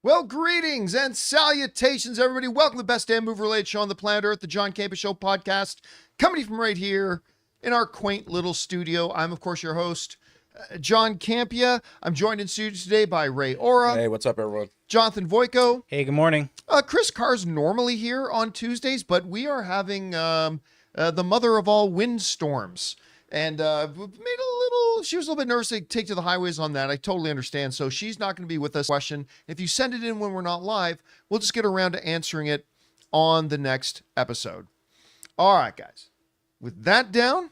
Well, greetings and salutations, everybody. Welcome to the best damn movie-related show on the planet Earth, the John Campea Show podcast, coming from right here in our quaint little studio. I'm, of course, your host, John Campea. I'm joined in studio today by Ray Ora. Hey, what's up, everyone? Jonathan Voico. Hey, good morning. Chris Carr's normally here on Tuesdays, but we are having the mother of all windstorms. And she was a little bit nervous to take to the highways on that. I totally understand. So she's not going to be with us. Question. If you send it in when we're not live, we'll just get around to answering it on the next episode. All right, guys. With that down,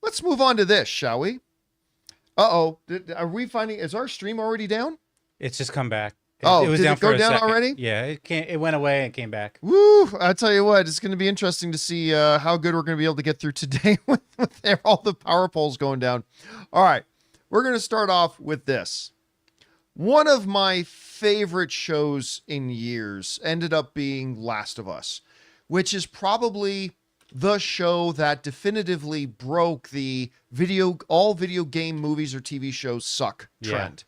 let's move on to this, shall we? Uh-oh. Are we finding, is our stream already down? It's just come back. Oh, it was did down it go for a down second. already? Yeah, it went away and came back. Woo! I tell you what, it's going to be interesting to see how good we're going to be able to get through today with all the power poles going down. All right, we're going to start off with this. One of my favorite shows in years ended up being Last of Us, which is probably the show that definitively broke the all video game movies or TV shows suck trend.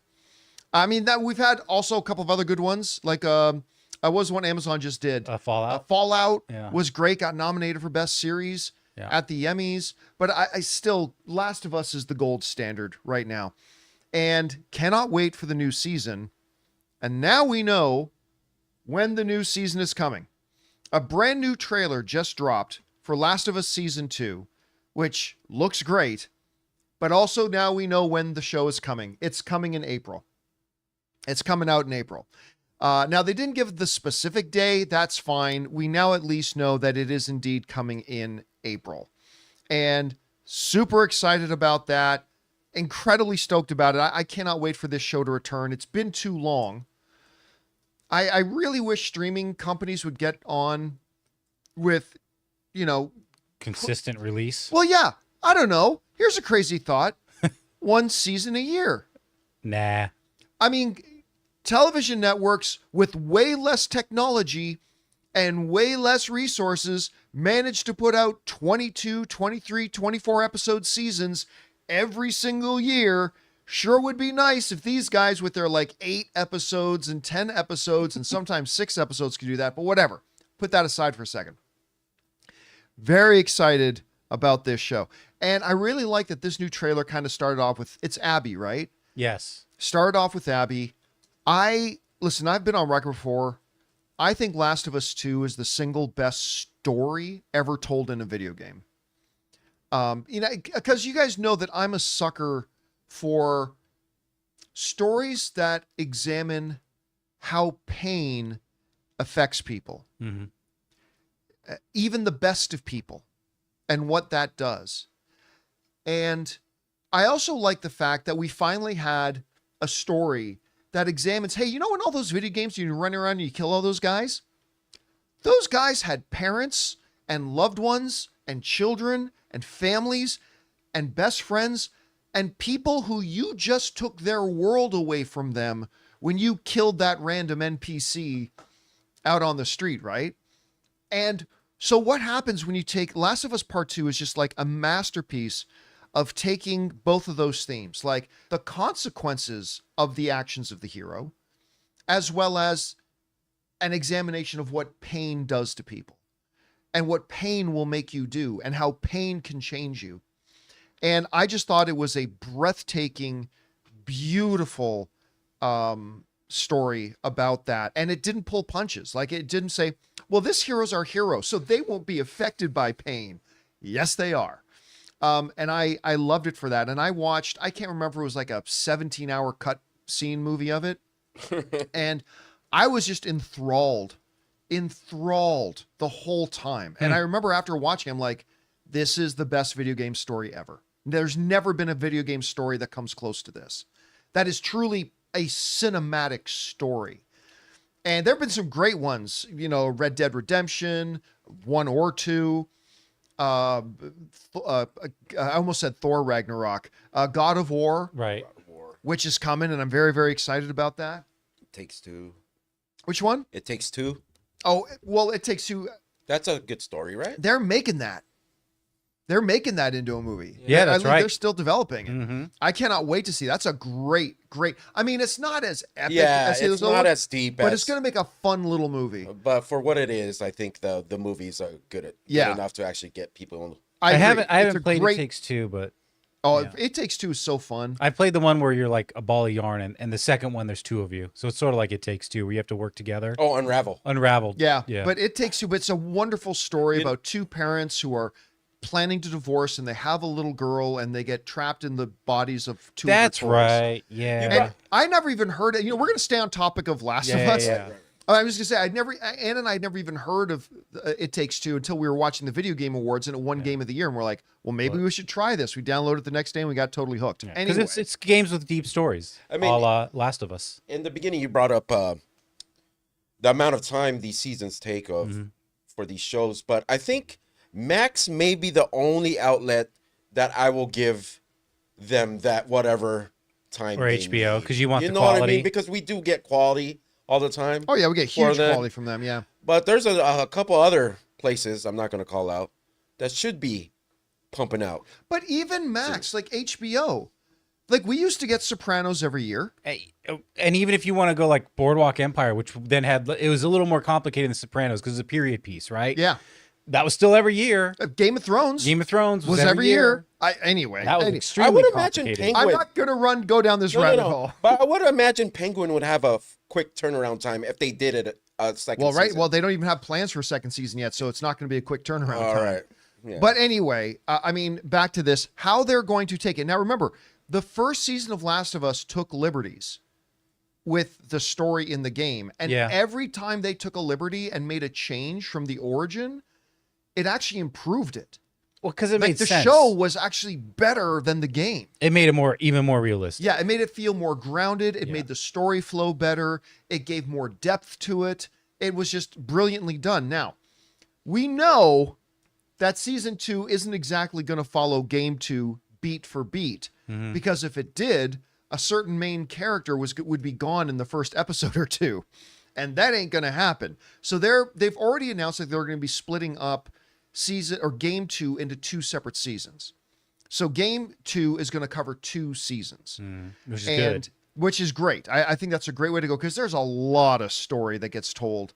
I mean, that we've had also a couple of other good ones, like was one Amazon just did. Fallout. Fallout was great, got nominated for Best Series at the Emmys, but I still, Last of Us is the gold standard right now, and cannot wait for the new season. And now we know when the new season is coming. A brand new trailer just dropped for Last of Us Season 2, which looks great, but also now we know when the show is coming. It's coming in April. It's coming out in April. Now, they didn't give the specific day. That's fine. We now at least know that it is indeed coming in April. And super excited about that. Incredibly stoked about it. I cannot wait for this show to return. It's been too long. I really wish streaming companies would get on with, consistent release. Well, yeah. I don't know. Here's a crazy thought. One season a year. Nah. I mean, television networks with way less technology and way less resources manage to put out 22, 23, 24 episode seasons every single year. Sure would be nice if these guys with their 8 episodes and 10 episodes and sometimes 6 episodes could do that, but whatever. Put that aside for a second. Very excited about this show. And I really like that this new trailer kind of started off with, it's Abby, right? Yes. Started off with Abby. Listen, I've been on record before. I think Last of Us 2 is the single best story ever told in a video game. Because you guys know that I'm a sucker for stories that examine how pain affects people. Mm-hmm. Even the best of people and what that does. And I also like the fact that we finally had a story that examines, hey, in all those video games you run around and you kill all those guys? Those guys had parents and loved ones and children and families and best friends and people who you just took their world away from them when you killed that random NPC out on the street, right? And so what happens when you take Last of Us Part 2 is just like a masterpiece of taking both of those themes, like the consequences of the actions of the hero, as well as an examination of what pain does to people and what pain will make you do and how pain can change you. And I just thought it was a breathtaking, beautiful story about that. And it didn't pull punches. Like, it didn't say, well, this hero's our hero, so they won't be affected by pain. Yes, they are. And I loved it for that. And I can't remember, it was like a 17-hour cut scene movie of it. And I was just enthralled the whole time. And I remember after watching, I'm like, this is the best video game story ever. There's never been a video game story that comes close to this. That is truly a cinematic story. And there have been some great ones, Red Dead Redemption, 1 or 2. I almost said Thor Ragnarok, God of War, Right. which is coming, and I'm very, very excited about that. It Takes Two. Which one? It Takes Two. Oh, well, It Takes Two. That's a good story, right? They're making that. They're making that into a movie. Yeah, that's right. They're still developing it. Mm-hmm. I cannot wait to see. That's a great. I mean, it's not as epic as it's not as deep, but it's going to make a fun little movie. But for what it is, I think the movies are good enough to actually get people on. I haven't played It Takes Two, but It Takes Two is so fun. I played the one where you're like a ball of yarn, and the second one there's two of you, so it's sort of like It Takes Two, where you have to work together. Oh, Unraveled. Yeah. But It Takes Two. But it's a wonderful story about two parents who are planning to divorce, and they have a little girl, and they get trapped in the bodies of two. That's of their toys. right. Yeah. And I never even heard it. We're going to stay on topic of Last of Us. Yeah. I was going to say, Ann and I had never even heard of It Takes Two until we were watching the Video Game Awards, and it won Game of the Year, and we're like, well, maybe we should try this. We downloaded it the next day, and we got totally hooked. Because Anyway. it's games with deep stories. I mean, a la Last of Us. In the beginning, you brought up the amount of time these seasons take for these shows, but I think Max may be the only outlet that I will give them that whatever time. Or HBO, because you want the quality. what I mean? Because we do get quality all the time. Oh, yeah, we get huge quality from them, yeah. But there's a couple other places I'm not going to call out that should be pumping out. But even Max, like HBO, like we used to get Sopranos every year. And even if you want to go like Boardwalk Empire, which then it was a little more complicated than Sopranos because it's a period piece, right? Yeah. That was still every year. Game of Thrones. Game of Thrones was every year. Anyway. That was extremely I would imagine complicated. Penguin. I'm not going to go down this rabbit hole. But I would imagine Penguin would have a quick turnaround time if they did it a second season. Well, they don't even have plans for a second season yet, so it's not going to be a quick turnaround All time. right. Yeah. But anyway, I mean, back to this, how they're going to take it. Now, remember, the first season of Last of Us took liberties with the story in the game. And every time they took a liberty and made a change from the origin, it actually improved it. Well, because it made the sense. show was actually better than the game. It made it even more realistic. Yeah, it made it feel more grounded. It made the story flow better. It gave more depth to it. It was just brilliantly done. Now, we know that season 2 isn't exactly going to follow game 2 beat for beat, because if it did, a certain main character would be gone in the first episode or two, and that ain't going to happen. So they've already announced that they're going to be splitting up game 2 into 2 separate seasons. So game 2 is going to cover 2 seasons, which is good. Which is great. I think that's a great way to go, because there's a lot of story that gets told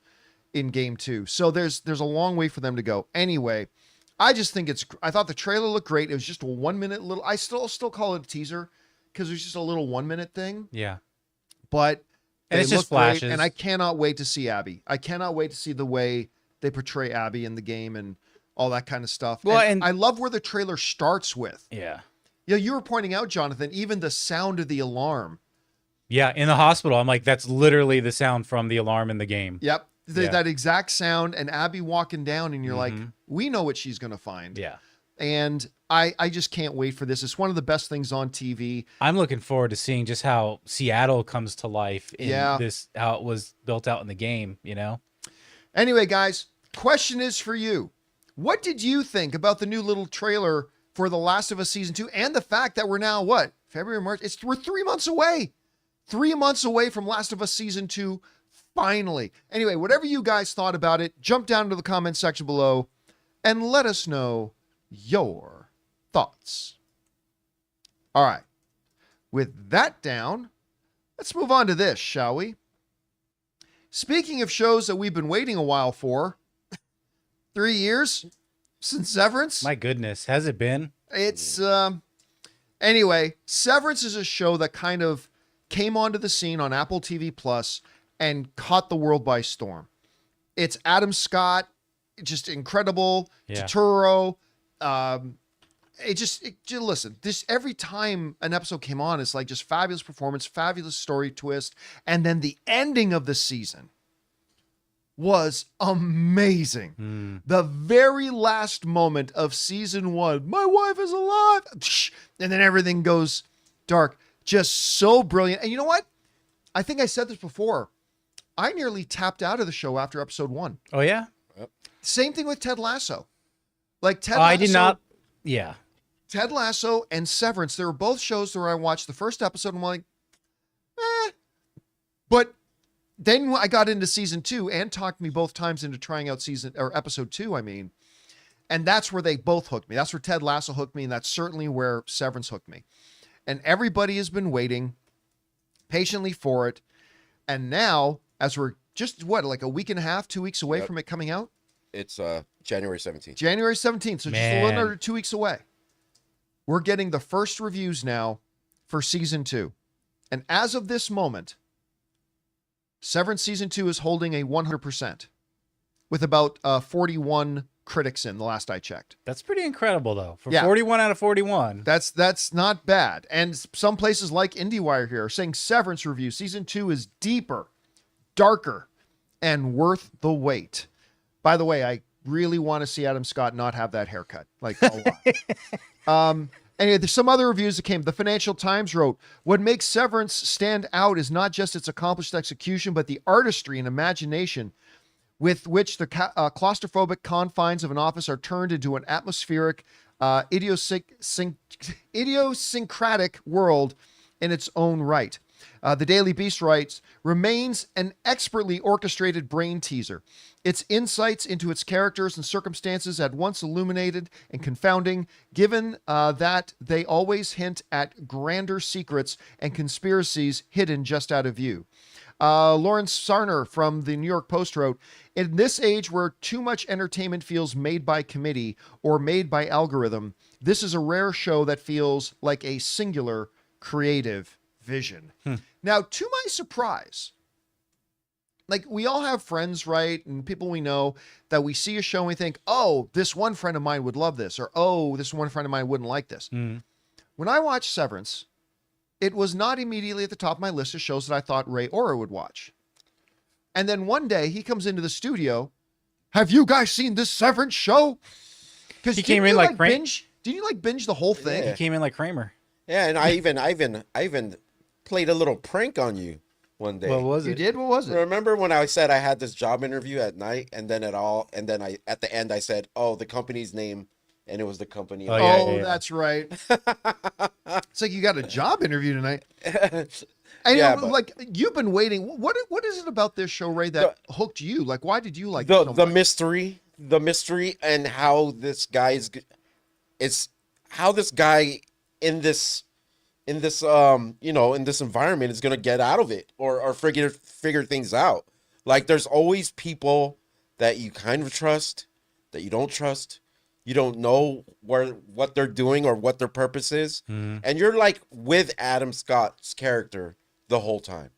in game 2. So there's a long way for them to go. Anyway, I just think I thought the trailer looked great. It was just a 1 minute little, I still call it a teaser because it was just a little 1 minute thing. Yeah. But and it's just flashes. Great, and I cannot wait to see Abby. I cannot wait to see the way they portray Abby in the game and all that kind of stuff. Well, and I love where the trailer starts with. Yeah. You were pointing out, Jonathan, even the sound of the alarm. Yeah, in the hospital, I'm like, that's literally the sound from the alarm in the game. Yep. That exact sound, and Abby walking down, and you're like, we know what she's going to find. Yeah. And I just can't wait for this. It's one of the best things on TV. I'm looking forward to seeing just how Seattle comes to life in this, how it was built out in the game, you know? Anyway, guys, question is for you. What did you think about the new little trailer for The Last of Us Season 2 and the fact that we're now, February, March? We're 3 months away. 3 months away from Last of Us Season 2. Finally. Anyway, whatever you guys thought about it, jump down to the comment section below and let us know your thoughts. All right. With that down, let's move on to this, shall we? Speaking of shows that we've been waiting a while for, 3 years since Severance. My goodness, has it been? It's, anyway, Severance is a show that kind of came onto the scene on Apple TV Plus and caught the world by storm. It's Adam Scott, just incredible. Yeah. Turturro. Listen, this every time an episode came on, it's like just fabulous performance, fabulous story twist, and then the ending of the season was amazing. The very last moment of season 1, my wife is alive, and then everything goes dark. Just so brilliant. And you know what? I think I said this before. I nearly tapped out of the show after episode 1. Oh, yeah? Same thing with Ted Lasso. Like Ted Lasso. I did not. Yeah. Ted Lasso and Severance, they were both shows where I watched the first episode and I'm like, But then I got into season 2 and talked me both times into trying out episode 2, And that's where they both hooked me. That's where Ted Lasso hooked me, and that's certainly where Severance hooked me. And everybody has been waiting patiently for it. And now, as we're just, like a week and a half, 2 weeks away from it coming out? It's January 17th. January 17th, so just a little under 2 weeks away. We're getting the first reviews now for season 2. And as of this moment, Severance season 2 is holding a 100% with about 41 critics in the last I checked. That's pretty incredible, though. For 41 out of 41. That's not bad. And some places like IndieWire here are saying Severance review season 2 is deeper, darker, and worth the wait. By the way, I really want to see Adam Scott not have that haircut. Like a lot. Anyway, there's some other reviews that came. The Financial Times wrote, what makes Severance stand out is not just its accomplished execution, but the artistry and imagination with which the claustrophobic confines of an office are turned into an atmospheric, idiosyncratic world in its own right. The Daily Beast writes, remains an expertly orchestrated brain teaser. Its insights into its characters and circumstances at once illuminated and confounding, given that they always hint at grander secrets and conspiracies hidden just out of view. Lawrence Sarner from the New York Post wrote, in this age where too much entertainment feels made by committee or made by algorithm, this is a rare show that feels like a singular creative vision. Now, to my surprise, like we all have friends, right? And people we know that we see a show and we think, oh, this one friend of mine would love this, or oh, this one friend of mine wouldn't like this. When I watched Severance, it was not immediately at the top of my list of shows that I thought Ray Ora would watch. And then one day he comes into the studio. Have you guys seen this Severance show? Because he came in like binge. Did you like binge the whole thing? He came in like Kramer. Yeah, and I even played a little prank on you one day. What was it? You did? What was it? Remember when I said I had this job interview at night, and then I at the end I said, "Oh, the company's name," and it was the company. Oh, that's right. It's like you got a job interview tonight. And like you've been waiting. What is it about this show, Ray, that hooked you? Like, why did you like the mystery, and how this guy in this in this environment is gonna get out of it or figure things out. Like there's always people that you kind of trust, that you don't trust. You don't know what they're doing or what their purpose is. Mm-hmm. And you're like with Adam Scott's character the whole time.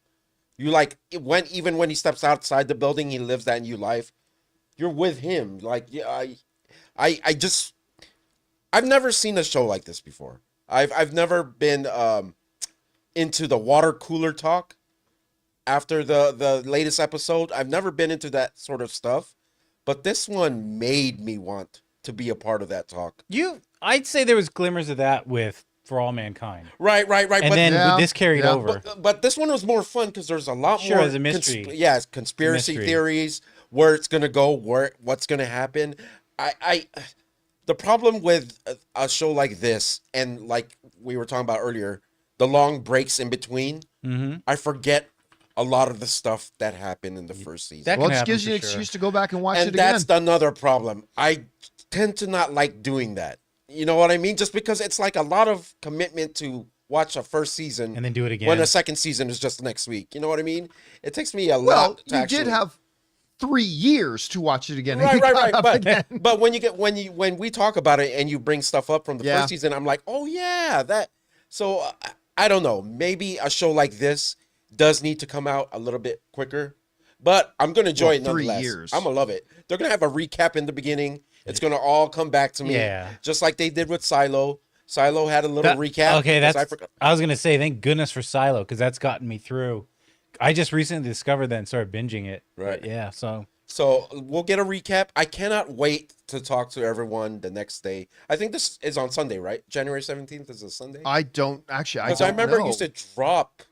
You like even when he steps outside the building, he lives that new life. You're with him. Like, yeah, I've never seen a show like this before. I've never been into the water cooler talk after the latest episode. I've never been into that sort of stuff, but this one made me want to be a part of that talk. I'd say there was glimmers of that with For All Mankind. Right. And but then this carried over. But this one was more fun because there's a lot more. As a mystery. Conspiracy theories, where it's gonna go, what's gonna happen. The problem with a show like this, and like we were talking about earlier, the long breaks in between, I forget a lot of the stuff that happened in the first season. Well, it gives you an excuse to go back and watch it again. And that's another problem. I tend to not like doing that. You know what I mean? Just because it's like a lot of commitment to watch a first season and then do it again when a second season is just next week. You know what I mean? It takes me a lot to did have 3 years to watch it again. Right. But when we talk about it and you bring stuff up from the first season, I'm like, oh yeah, that. So I don't know. Maybe a show like this does need to come out a little bit quicker, but I'm gonna enjoy it nonetheless. 3 years. I'm gonna love it. They're gonna have a recap in the beginning. It's gonna all come back to me, just like they did with Silo. Silo had a little recap. Okay, I was gonna say, thank goodness for Silo, because that's gotten me through. I just recently discovered that and started binging it. Right. But yeah. So we'll get a recap. I cannot wait to talk to everyone the next day. I think this is on Sunday, right? January 17th is a Sunday. I don't actually. Because I remember it used to drop.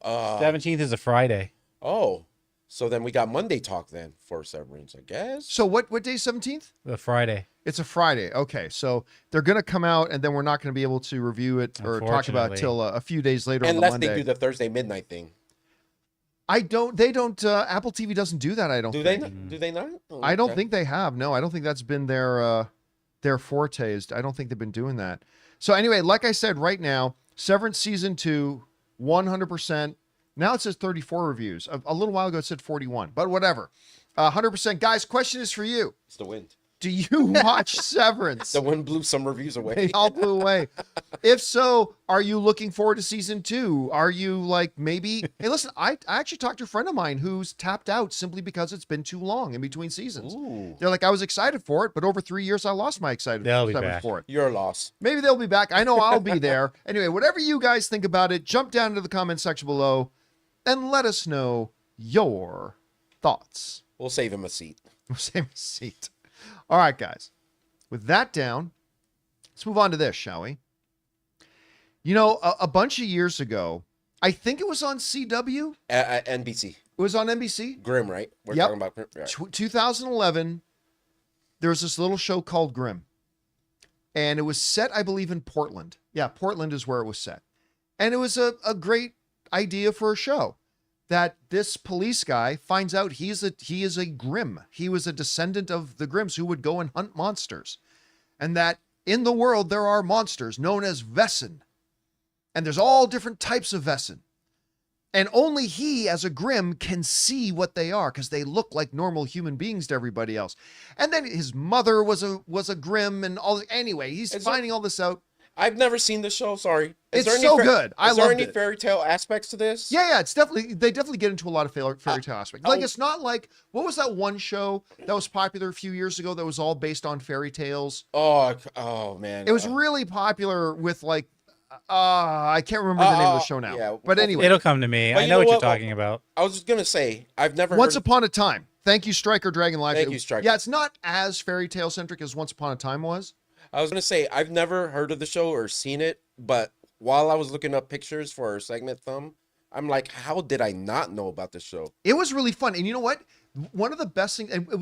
17th is a Friday. Oh, so then we got Monday talk then for Severance, I guess. So what day is 17th? The Friday. It's a Friday. Okay, so they're going to come out, and then we're not going to be able to review it or talk about it till a few days later on the Monday. Unless they do the Thursday midnight thing. They don't. Apple TV doesn't do that. I don't. Do they? think. Do they not? Oh, I don't okay. think they have. No, I don't think that's been their forte. I don't think they've been doing that. So anyway, like I said, right now, Severance season 2, 100%. Now it says 34 reviews. A little while ago it said 41, but whatever. 100%. Guys, question is for you. It's the wind. Do you watch Severance? The wind blew some reviews away. They all blew away. If so, are you looking forward to season 2? Are you like maybe? Hey, listen, I actually talked to a friend of mine who's tapped out simply because it's been too long in between seasons. Ooh. They're like, I was excited for it, but over 3 years, I lost my They'll be excitement back. for it. You're a loss. Maybe they'll be back. I know I'll be there. Anyway, whatever you guys think about it, jump down into the comment section below and let us know your thoughts. We'll save him a seat. Same seat. All right, guys. With that down, let's move on to this, shall we? You know, a bunch of years ago, I think it was on CW. NBC. It was on NBC. Grimm, right? We're Yep. talking about Grimm. Right. 2011, there was this little show called Grimm. And it was set, I believe, in Portland. Yeah, Portland is where it was set. And it was a great idea for a show. That this police guy finds out he is a Grimm. He was a descendant of the Grimms who would go and hunt monsters. And that in the world there are monsters known as Vessin. And there's all different types of Vessin. And only he, as a Grimm, can see what they are because they look like normal human beings to everybody else. And then his mother was a Grimm and all. Anyway, he's finding all this out. I've never seen the show. Sorry. It's so good. I Is there loved any it. fairy tale aspects to this? Yeah, it's they definitely get into a lot of fairy tale aspects. Like it's not like what was that one show that was popular a few years ago that was all based on fairy tales? Oh man. It was really popular with like I can't remember the name of the show now. yeah. But anyway, It'll come to me. But I you know know what you're what? talking about. I was just gonna say I've never Once heard Upon a Time. Thank you, Striker Dragon Live. Thank you, Striker. Yeah, it's not as fairy tale centric as Once Upon a Time was. I was gonna say I've never heard of the show or seen it, but while I was looking up pictures for our segment thumb, I'm like, how did I not know about this show? It was really fun. And you know what? One of the best things, and it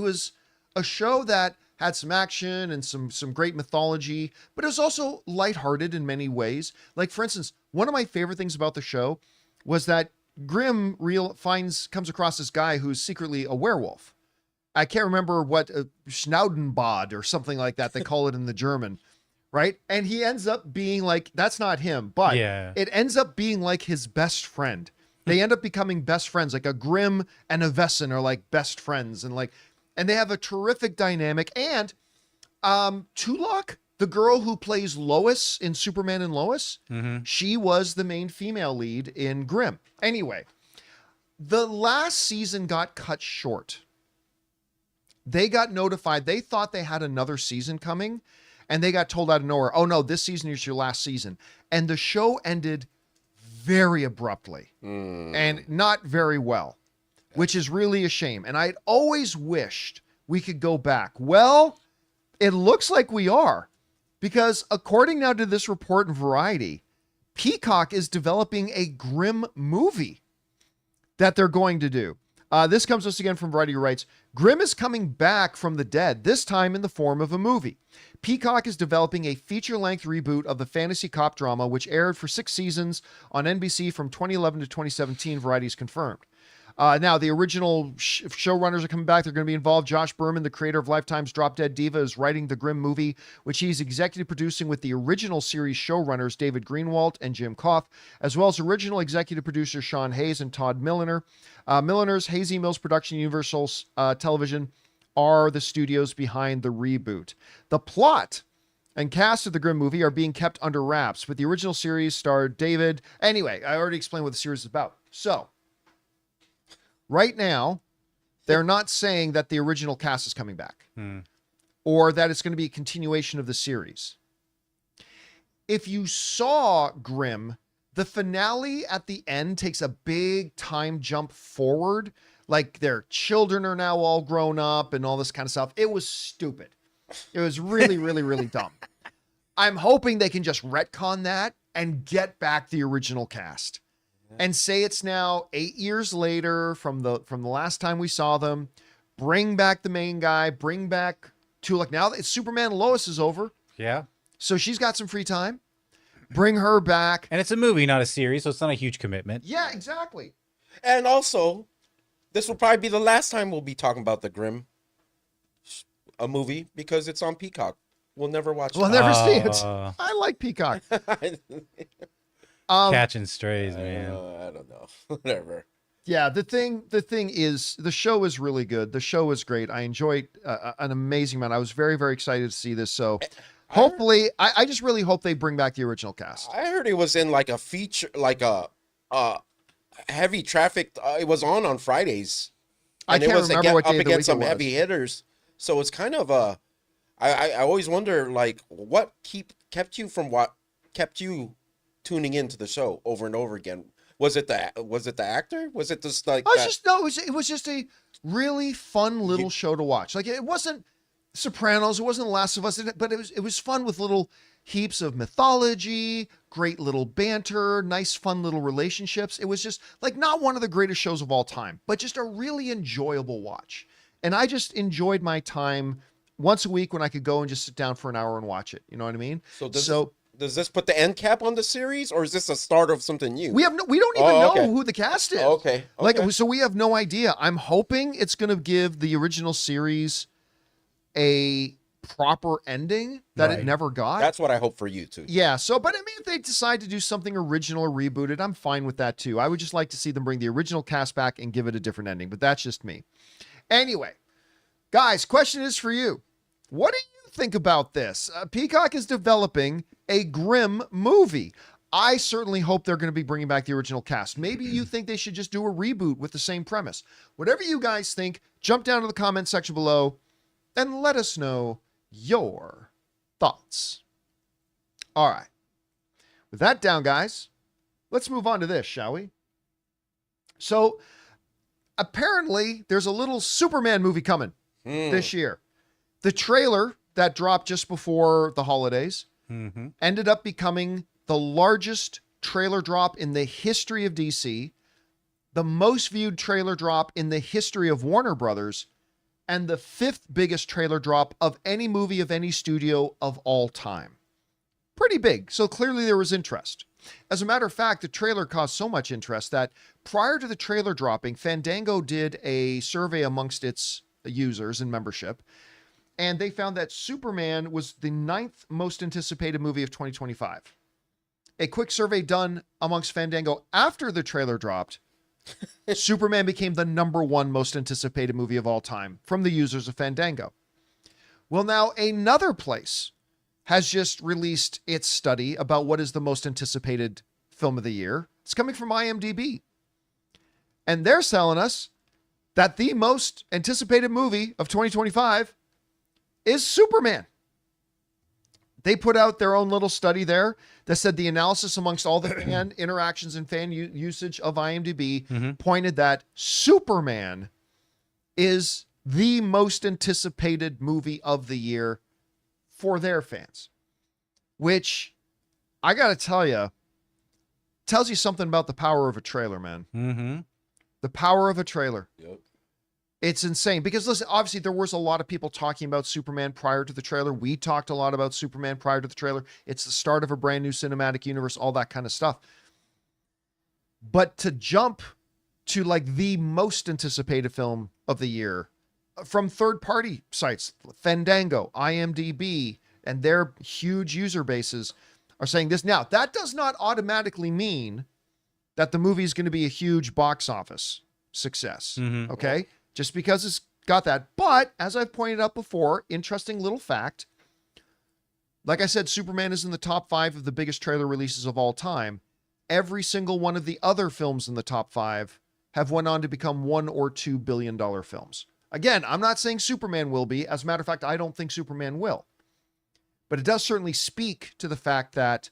was a show that had some action and some great mythology, but it was also lighthearted in many ways. Like, for instance, one of my favorite things about the show was that Grimm comes across this guy who's secretly a werewolf. I can't remember what Schnaudenbad or something like that they call it in the German, right? And he ends up being like, that's not him, but Yeah. it ends up being like his best friend. They end up becoming best friends, like a Grimm and a Vessin are like best friends, and they have a terrific dynamic. And Tulok, the girl who plays Lois in Superman and Lois, she was the main female lead in Grimm. Anyway, the last season got cut short. They got notified. They thought they had another season coming, and they got told out of nowhere, oh no, this season is your last season. And the show ended very abruptly and not very well, which is really a shame. And I'd always wished we could go back. Well, it looks like we are, because according now to this report in Variety, Peacock is developing a Grimm movie that they're going to do. This comes to us again from Variety, who writes, Grimm is coming back from the dead, this time in the form of a movie. Peacock is developing a feature-length reboot of the fantasy cop drama, which aired for 6 seasons on NBC from 2011 to 2017, Variety is confirmed. Now, the original showrunners are coming back. They're going to be involved. Josh Berman, the creator of Lifetime's Drop Dead Diva, is writing the Grimm movie, which he's executive producing with the original series showrunners David Greenwalt and Jim Koff, as well as original executive producers Sean Hayes and Todd Milliner. Milliner's Hazy Mills Production, Universal Television are the studios behind the reboot. The plot and cast of the Grimm movie are being kept under wraps, but the original series starred David. Anyway, I already explained what the series is about. So, right now, they're not saying that the original cast is coming back or that it's going to be a continuation of the series. If you saw Grimm, the finale at the end takes a big time jump forward. Like their children are now all grown up and all this kind of stuff. It was stupid. It was really, really, really dumb. I'm hoping they can just retcon that and get back the original cast. And say it's now 8 years later from the last time we saw them. Bring back the main guy. Bring back Tulok. Now that Superman and Lois is over, Yeah. so she's got some free time. Bring her back. And it's a movie, not a series, so it's not a huge commitment. Yeah, exactly. And also, this will probably be the last time we'll be talking about the Grimm a movie because it's on Peacock. We'll never watch We'll it. never see it. I like Peacock. Catching strays, man. I don't know. Whatever. Yeah, the thing is, the show is really good. The show is great. I enjoyed an amazing amount. I was very, very excited to see this. So hopefully, I just really hope they bring back the original cast. I heard it was in like a feature, like a heavy traffic. It was on Fridays. I And can't it was remember what day up of the against week it some was. heavy hitters. So it's kind of a. I always wonder like what kept you tuning into the show over and over again. Was it the actor? Was it just like it was just a really fun little show to watch. Like it wasn't Sopranos, it wasn't The Last of Us, but it was fun with little heaps of mythology, great little banter, nice fun little relationships. It was just like not one of the greatest shows of all time, but just a really enjoyable watch. And I just enjoyed my time once a week when I could go and just sit down for an hour and watch it. You know what I mean? Does this put the end cap on the series, or is this a start of something new? We don't even know who the cast is. Okay. So we have no idea. I'm hoping it's going to give the original series a proper ending that it never got. That's what I hope for you too. Yeah. So, but I mean, if they decide to do something original or rebooted, I'm fine with that too. I would just like to see them bring the original cast back and give it a different ending, but that's just me. Anyway, guys, question is for you. What do you think about this? Peacock is developing a Grimm movie. I certainly hope they're going to be bringing back the original cast. Maybe you think they should just do a reboot with the same premise. Whatever you guys think, jump down to the comment section below and let us know your thoughts. All right. With that down, guys, let's move on to this, shall we? So apparently there's a little Superman movie coming this year. The trailer that dropped just before the holidays ended up becoming the largest trailer drop in the history of DC, the most viewed trailer drop in the history of Warner Brothers, and the 5th biggest trailer drop of any movie of any studio of all time. Pretty big. So clearly there was interest. As a matter of fact, the trailer caused so much interest that prior to the trailer dropping, Fandango did a survey amongst its users and membership, and they found that Superman was the 9th most anticipated movie of 2025. A quick survey done amongst Fandango after the trailer dropped, Superman became the #1 most anticipated movie of all time from the users of Fandango. Well, now another place has just released its study about what is the most anticipated film of the year. It's coming from IMDB. And they're telling us that the most anticipated movie of 2025 is Superman. They put out their own little study there that said the analysis amongst all the fan interactions and fan usage of IMDb pointed that Superman is the most anticipated movie of the year for their fans, which I got to tell you, tells you something about the power of a trailer, man. The power of a trailer. Yep. It's insane because listen, obviously there was a lot of people talking about Superman prior to the trailer. We talked a lot about Superman prior to the trailer. It's the start of a brand new cinematic universe, all that kind of stuff. But to jump to like the most anticipated film of the year from third-party sites, Fandango, IMDb, and their huge user bases are saying this. Now, that does not automatically mean that the movie is going to be a huge box office success. Okay? Just because it's got that. But as I've pointed out before, interesting little fact. Like I said, Superman is in the top 5 of the biggest trailer releases of all time. Every single one of the other films in the top 5 have went on to become $1 or $2 billion films. Again, I'm not saying Superman will be. As a matter of fact, I don't think Superman will. But it does certainly speak to the fact that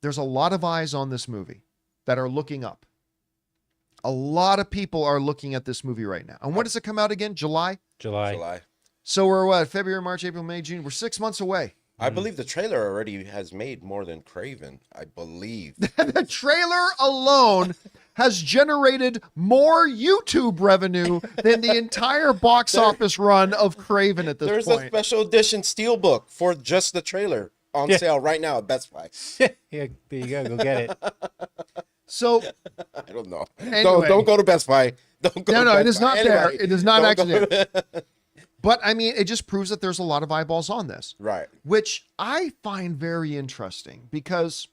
there's a lot of eyes on this movie that are looking up. A lot of people are looking at this movie right now. And when does it come out again? July? July. So we're what? February, March, April, May, June. We're 6 months away. I believe the trailer already has made more than Craven. I believe. The trailer alone has generated more YouTube revenue than the entire box office run of Craven at this There's point. a special edition steelbook for just the trailer on sale right now at Best Buy. Yeah, there you go. Go get it. So I don't know. Anyway. Don't go to Best Buy. Don't go. no, to no, Best it is Buy. not there. Anybody, It is not don't actually go- there. But I mean, it just proves that there's a lot of eyeballs on this, Right. which I find very interesting because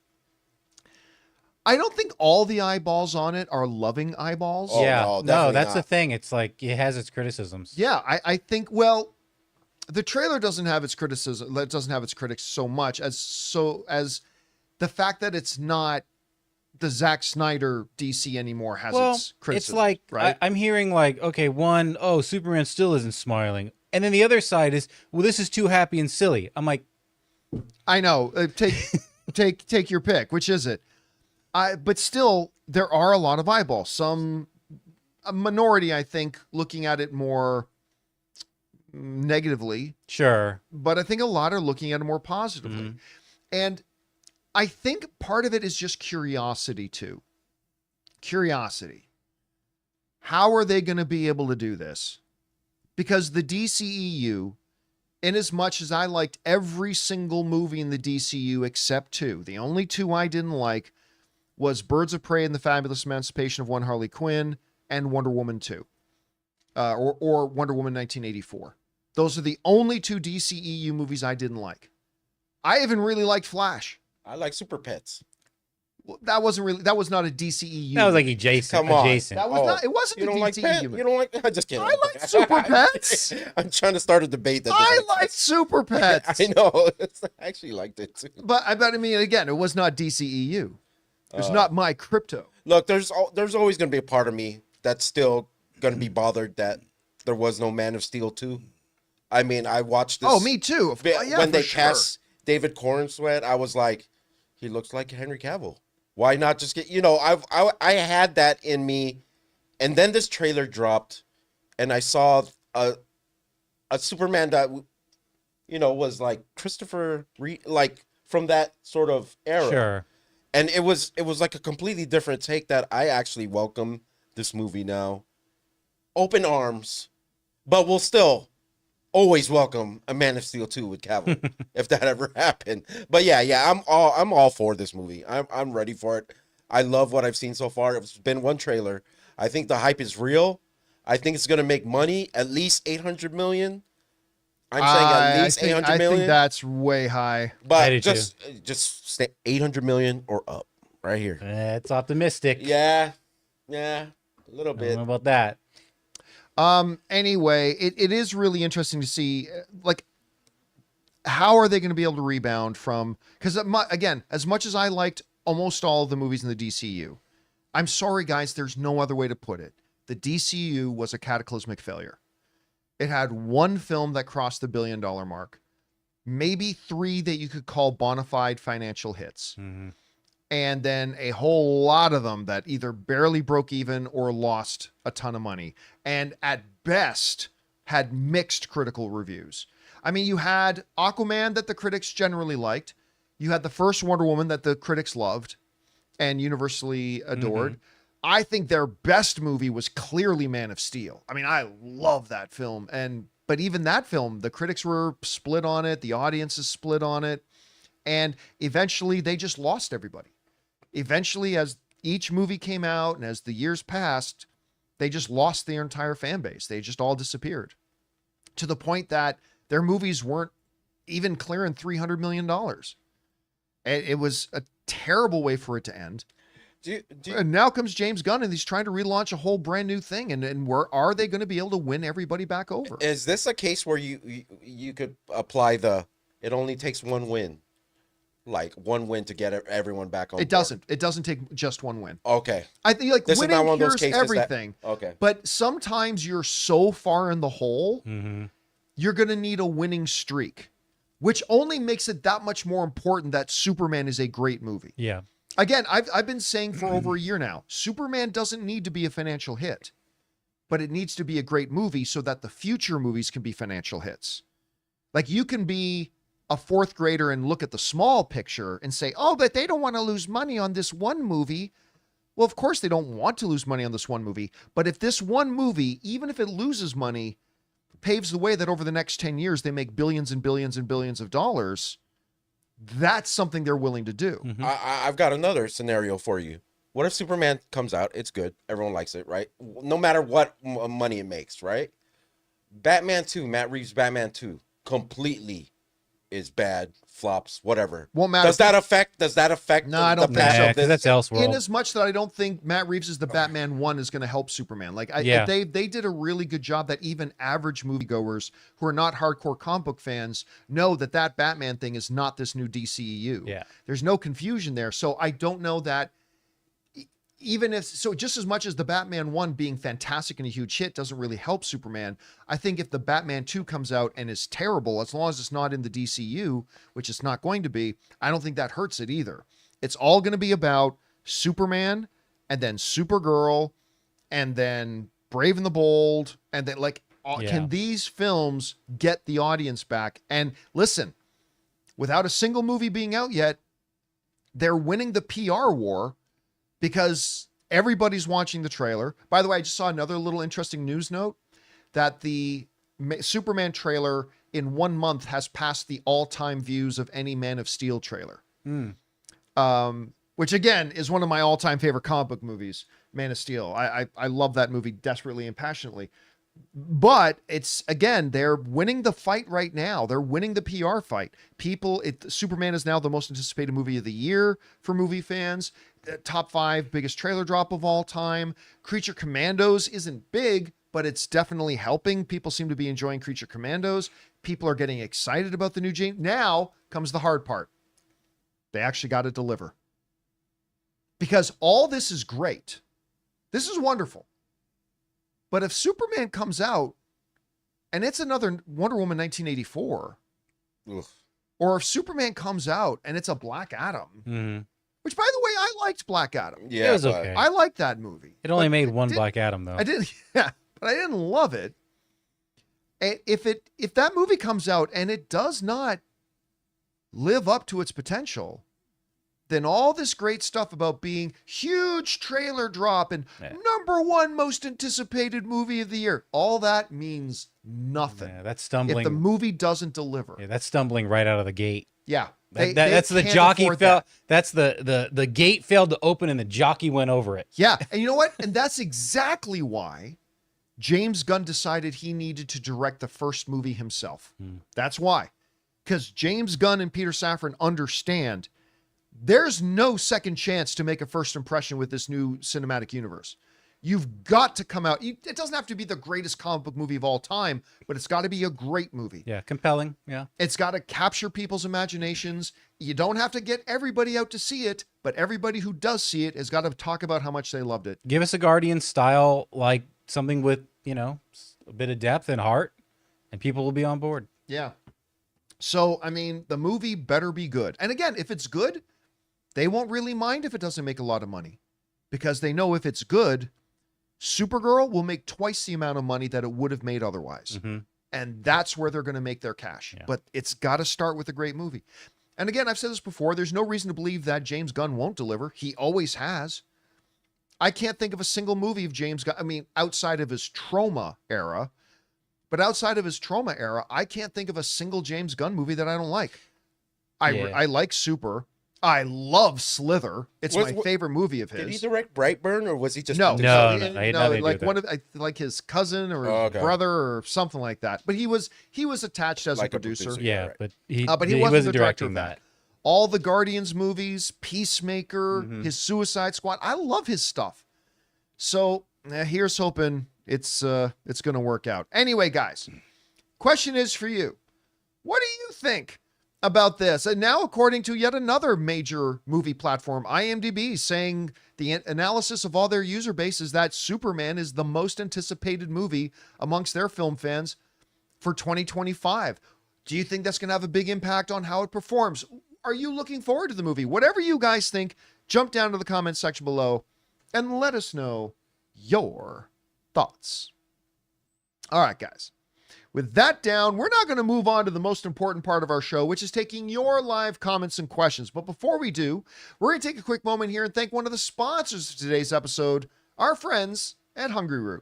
I don't think all the eyeballs on it are loving eyeballs. Oh, yeah, no, no, definitely that's the not. thing. It's like it has its criticisms. Yeah, I think, well, the trailer doesn't have its criticism. It doesn't have its critics so much as the fact that it's not the Zack Snyder DC anymore has Well, its criticism. it's like right. I'm hearing like, okay, one, oh, Superman still isn't smiling, and then the other side is, well, this is too happy and silly. I'm like, I know. Take your pick. Which is it? But still, there are a lot of eyeballs. A minority, I think, looking at it more negatively, sure, but I think a lot are looking at it more positively. Mhm. And I think part of it is just curiosity too. Curiosity. How are they going to be able to do this? Because the DCEU, in as much as I liked every single movie in the DCU except two, the only two I didn't like was Birds of Prey and the Fabulous Emancipation of One Harley Quinn and Wonder Woman 2, or Wonder Woman 1984. Those are the only two DCEU movies I didn't like. I even really liked Flash. I like Super Pets. Well, that was not a DCEU. that was like movie. adjacent. Come on. Adjacent. That was Oh, not. It wasn't You a don't like DCEU Pets? movie. You don't like? I'm just kidding. I like Super Pets. I'm trying to start a debate. That I doesn't like exist. Super Pets. I know. I actually liked it too. But I mean, again, it was not DCEU. It's not my crypto. Look, there's always going to be a part of me that's still going to be bothered that there was no Man of Steel 2. I mean, I watched this. Oh, me too. Yeah, when for they sure. cast David Cornsweet, I was like, he looks like Henry Cavill. Why not just get? I had that in me, and then this trailer dropped, and I saw a Superman that was like Christopher Reeve, like from that sort of era. Sure. And it was like a completely different take that I actually welcome this movie now. Open arms, but we'll still always welcome a Man of Steel 2 with Cavill if that ever happened. But yeah, I'm all for this movie. I'm ready for it. I love what I've seen so far. It's been one trailer. I think the hype is real. I think it's gonna make money, at least 800 million. I'm saying at least 800 million. I think that's way high. I But do just stay 800 million or up right here. It's optimistic. Yeah, a little I don't bit. know about that. Anyway, it is really interesting to see, like, how are they going to be able to rebound from, because again, as much as I liked almost all of the movies in the DCU, I'm sorry guys, there's no other way to put it. The DCU was a cataclysmic failure. It had one film that crossed the $1 billion mark, maybe three that you could call bona fide financial hits. Mm-hmm. And then a whole lot of them that either barely broke even or lost a ton of money. And at best had mixed critical reviews. I mean, you had Aquaman that the critics generally liked. You had the first Wonder Woman that the critics loved and universally adored. I think their best movie was clearly Man of Steel. I mean, I love that film. But even that film, the critics were split on it. The audience is split on it. And eventually they just lost everybody. Eventually, as each movie came out and as the years passed, they just lost their entire fan base. They just all disappeared to the point that their movies weren't even clearing $300 million. And it was a terrible way for it to end. And now comes James Gunn and he's trying to relaunch a whole brand new thing. And where are they going to be able to win everybody back over? Is this a case where you could apply it only takes one win? Like one win to get everyone back on It board? It doesn't take just one win. Okay. I think like This is winning not one of those cures cases everything. Okay. But sometimes you're so far in the hole, Mm-hmm. you're going to need a winning streak, which only makes it that much more important that Superman is a great movie. Yeah. Again, I've been saying for over a year now, Superman doesn't need to be a financial hit, but it needs to be a great movie so that the future movies can be financial hits. Like you can be a fourth grader and look at the small picture and say, oh, but they don't want to lose money on this one movie. Well, of course they don't want to lose money on this one movie. But if this one movie, even if it loses money, paves the way that over the next 10 years, they make billions and billions and billions of dollars, that's something they're willing to do. Mm-hmm. I've got another scenario for you. What if Superman comes out? It's good. Everyone likes it, right? No matter what money it makes, right? Batman 2, Matt Reeves' Batman 2, completely is bad, flops, whatever. Won't matter. Does that affect? No, I don't think so. Yeah, because that's Elseworld. In as much that I don't think Matt Reeves as the Batman 1 is going to help Superman. Like, they did a really good job that even average moviegoers who are not hardcore comic book fans know that that Batman thing is not this new DCEU. Yeah. There's no confusion there. So I don't know that even if, so just as much as the Batman 1 being fantastic and a huge hit doesn't really help Superman, I think if the Batman 2 comes out and is terrible, as long as it's not in the DCU, which it's not going to be, I don't think that hurts it either. It's all going to be about Superman and then Supergirl and then Brave and the Bold. And then can these films get the audience back? And listen, without a single movie being out yet, they're winning the PR war because everybody's watching the trailer. By the way, I just saw another little interesting news note that the Superman trailer in 1 month has passed the all-time views of any Man of Steel trailer. Which again is one of my all-time favorite comic book movies, Man of Steel. I love that movie desperately and passionately. But it's, again, they're winning the fight right now. They're winning the PR fight. Superman is now the most anticipated movie of the year for movie fans. Top 5 biggest trailer drop of all time. Creature Commandos isn't big, but it's definitely helping. People seem to be enjoying Creature Commandos. People are getting excited about the new James. Now comes the hard part. They actually got to deliver. Because all this is great. This is wonderful. But if Superman comes out and it's another Wonder Woman 1984, or if Superman comes out and it's a Black Adam, which, by the way, I liked Black Adam. Yeah, it was okay. I liked that movie. It only made one Black Adam, though. I didn't, but I didn't love it. If that movie comes out and it does not live up to its potential, then all this great stuff about being huge trailer drop and #1 most anticipated movie of the year, all that means nothing. Yeah, that's stumbling. If the movie doesn't deliver. Yeah, that's stumbling right out of the gate. Yeah. That's the jockey fell. That's the gate failed to open and the jockey went over it. Yeah. And you know what? And that's exactly why James Gunn decided he needed to direct the first movie himself. That's why. Because James Gunn and Peter Safran understand there's no second chance to make a first impression with this new cinematic universe. You've got to come out. It doesn't have to be the greatest comic book movie of all time, but it's got to be a great movie. Yeah, compelling. Yeah. It's got to capture people's imaginations. You don't have to get everybody out to see it, but everybody who does see it has got to talk about how much they loved it. Give us a Guardian style, like something with, a bit of depth and heart, and people will be on board. Yeah. So, I mean, the movie better be good. And again, if it's good, they won't really mind if it doesn't make a lot of money, because they know if it's good, Supergirl will make twice the amount of money that it would have made otherwise. And that's where they're going to make their cash. Yeah. But it's got to start with a great movie. And again, I've said this before, there's no reason to believe that James Gunn won't deliver. He always has. I can't think of a single movie of James Gunn, outside of his Trauma era, but outside of his Trauma era, I can't think of a single James Gunn movie that I don't like. I like Super. I love Slither. It's my favorite movie of his. Did he direct Brightburn, or was he just No, like one of like his cousin or his brother or something like that. But he was attached as a producer. Yeah, right. but he wasn't the director directing of that. All the Guardians movies, Peacemaker, his Suicide Squad. I love his stuff. So here's hoping it's going to work out. Anyway, guys, question is for you. What do you think about this? And now, according to yet another major movie platform, IMDb, saying the analysis of all their user base is that Superman is the most anticipated movie amongst their film fans for 2025. Do you think that's going to have a big impact on how it performs? Are you looking forward to the movie? Whatever you guys think, jump down to the comment section below and let us know your thoughts. All right, guys. With that down, we're now going to move on to the most important part of our show, which is taking your live comments and questions. But before we do, we're going to take a quick moment here and thank one of the sponsors of today's episode, our friends at Hungryroot.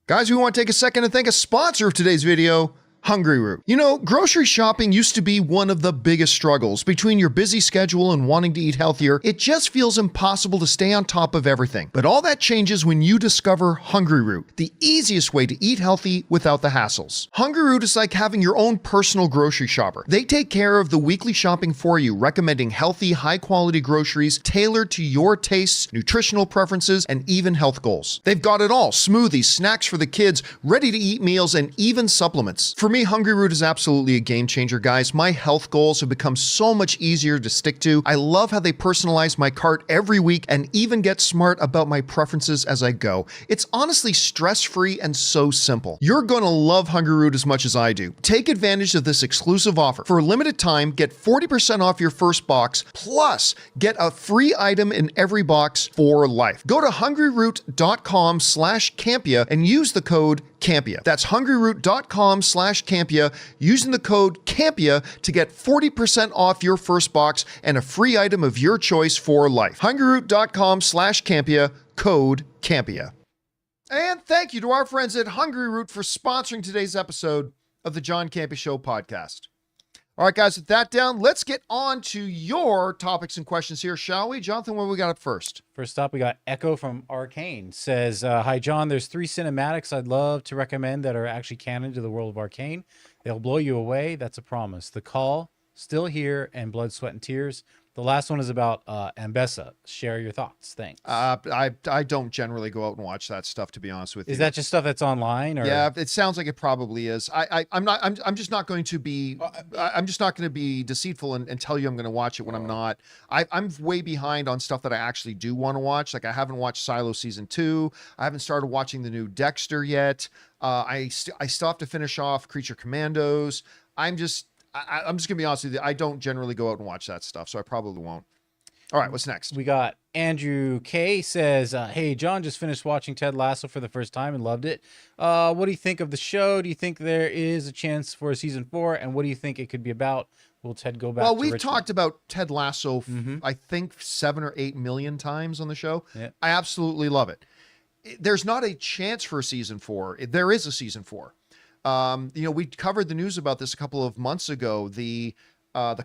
Guys, we want to take a second and thank a sponsor of today's video, Hungryroot. You know, grocery shopping used to be one of the biggest struggles. Between your busy schedule and wanting to eat healthier, it just feels impossible to stay on top of everything. But all that changes when you discover Hungryroot, the easiest way to eat healthy without the hassles. Hungryroot is like having your own personal grocery shopper. They take care of the weekly shopping for you, recommending healthy, high-quality groceries tailored to your tastes, nutritional preferences, and even health goals. They've got it all: smoothies, snacks for the kids, ready-to-eat meals, and even supplements. For me, Hungryroot is absolutely a game changer, guys. My health goals have become so much easier to stick to. I love how they personalize my cart every week and even get smart about my preferences as I go. It's honestly stress-free and so simple. You're gonna love Hungryroot as much as I do. Take advantage of this exclusive offer. For a limited time, get 40% off your first box, plus get a free item in every box for life. Go to hungryroot.com/Campea and use the code Campea. That's hungryroot.com/Campea, using the code Campea to get 40% off your first box and a free item of your choice for life. hungryroot.com/Campea, code Campea. And thank you to our friends at Hungryroot for sponsoring today's episode of the John Campea Show podcast. All right, guys, with that down, let's get on to your topics and questions here, shall we? Jonathan, what we got up first? First up, we got Echo from Arcane. Says, hi, John. There's 3 cinematics I'd love to recommend that are actually canon to the world of Arcane. They'll blow you away. That's a promise. The Call, Still Here, and Blood, Sweat, and Tears. The last one is about Ambessa. Share your thoughts. Thanks. I don't generally go out and watch that stuff, to be honest with you. Is that just stuff that's online? Or? Yeah, it sounds like it probably is. I'm just not going to be deceitful and tell you I'm going to watch it when I'm not. I'm way behind on stuff that I actually do want to watch. Like, I haven't watched Silo season 2. I haven't started watching the new Dexter yet. I still have to finish off Creature Commandos. I'm just going to be honest with you. I don't generally go out and watch that stuff, so I probably won't. All right, what's next? We got Andrew K. says, hey, John, just finished watching Ted Lasso for the first time and loved it. What do you think of the show? Do you think there is a chance for a season 4? And what do you think it could be about? Will Ted go back to we've Richmond? talked about Ted Lasso, I think 7 or 8 million times on the show. Yeah. I absolutely love it. There's not a chance for a season 4. There is a season 4. We covered the news about this a couple of months ago. The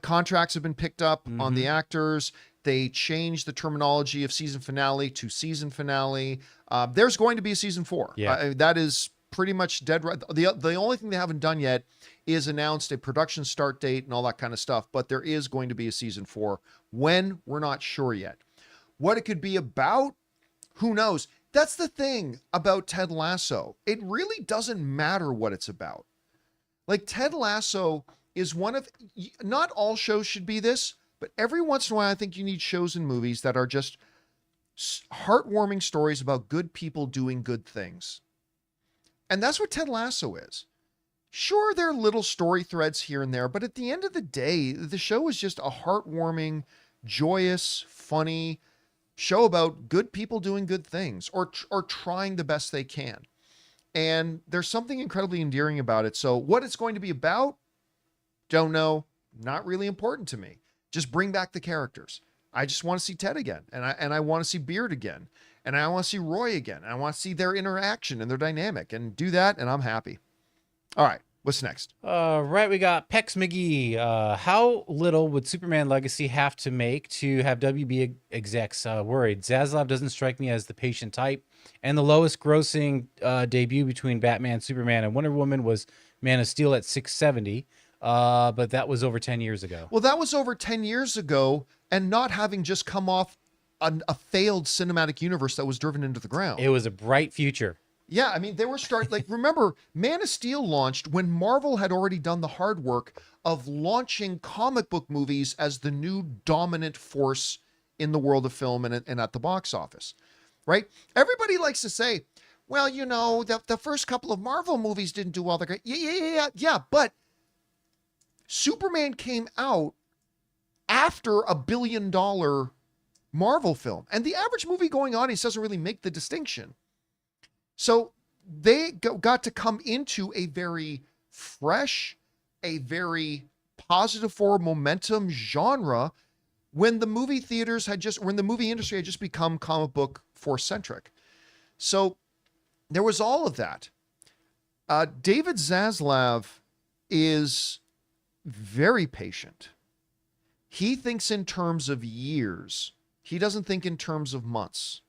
contracts have been picked up on the actors. They changed the terminology of season finale to season finale. There's going to be a season 4. Yeah. That is pretty much dead right. The only thing they haven't done yet is announced a production start date and all that kind of stuff. But there is going to be a season 4. When? We're not sure yet. What it could be about? Who knows? That's the thing about Ted Lasso. It really doesn't matter what it's about. Like, Ted Lasso is one of, not all shows should be this, but every once in a while, I think you need shows and movies that are just heartwarming stories about good people doing good things. And that's what Ted Lasso is. Sure, there are little story threads here and there, but at the end of the day, the show is just a heartwarming, joyous, funny show about good people doing good things or trying the best they can. And there's something incredibly endearing about it. So what it's going to be about, don't know. Not really important to me. Just bring back the characters. I just want to see Ted again. And I want to see Beard again. And I want to see Roy again. And I want to see their interaction and their dynamic, and do that, and I'm happy. All right. What's next? Right, we got Pex McGee. How little would Superman Legacy have to make to have WB execs worried? Zaslav doesn't strike me as the patient type. And the lowest grossing debut between Batman, Superman, and Wonder Woman was Man of Steel at 670. But that was over 10 years ago. Well, that was over 10 years ago, and not having just come off a failed cinematic universe that was driven into the ground. It was a bright future. Yeah, I mean, they were remember, Man of Steel launched when Marvel had already done the hard work of launching comic book movies as the new dominant force in the world of film and at the box office, right? Everybody likes to say, well, the first couple of Marvel movies didn't do all that great. Yeah, but Superman came out after a $1 billion Marvel film, and the average movie-going audience doesn't really make the distinction. So they got to come into a very fresh, a very positive forward momentum genre when the movie industry had just become comic book force-centric. So there was all of that. David Zaslav is very patient. He thinks in terms of years. He doesn't think in terms of months.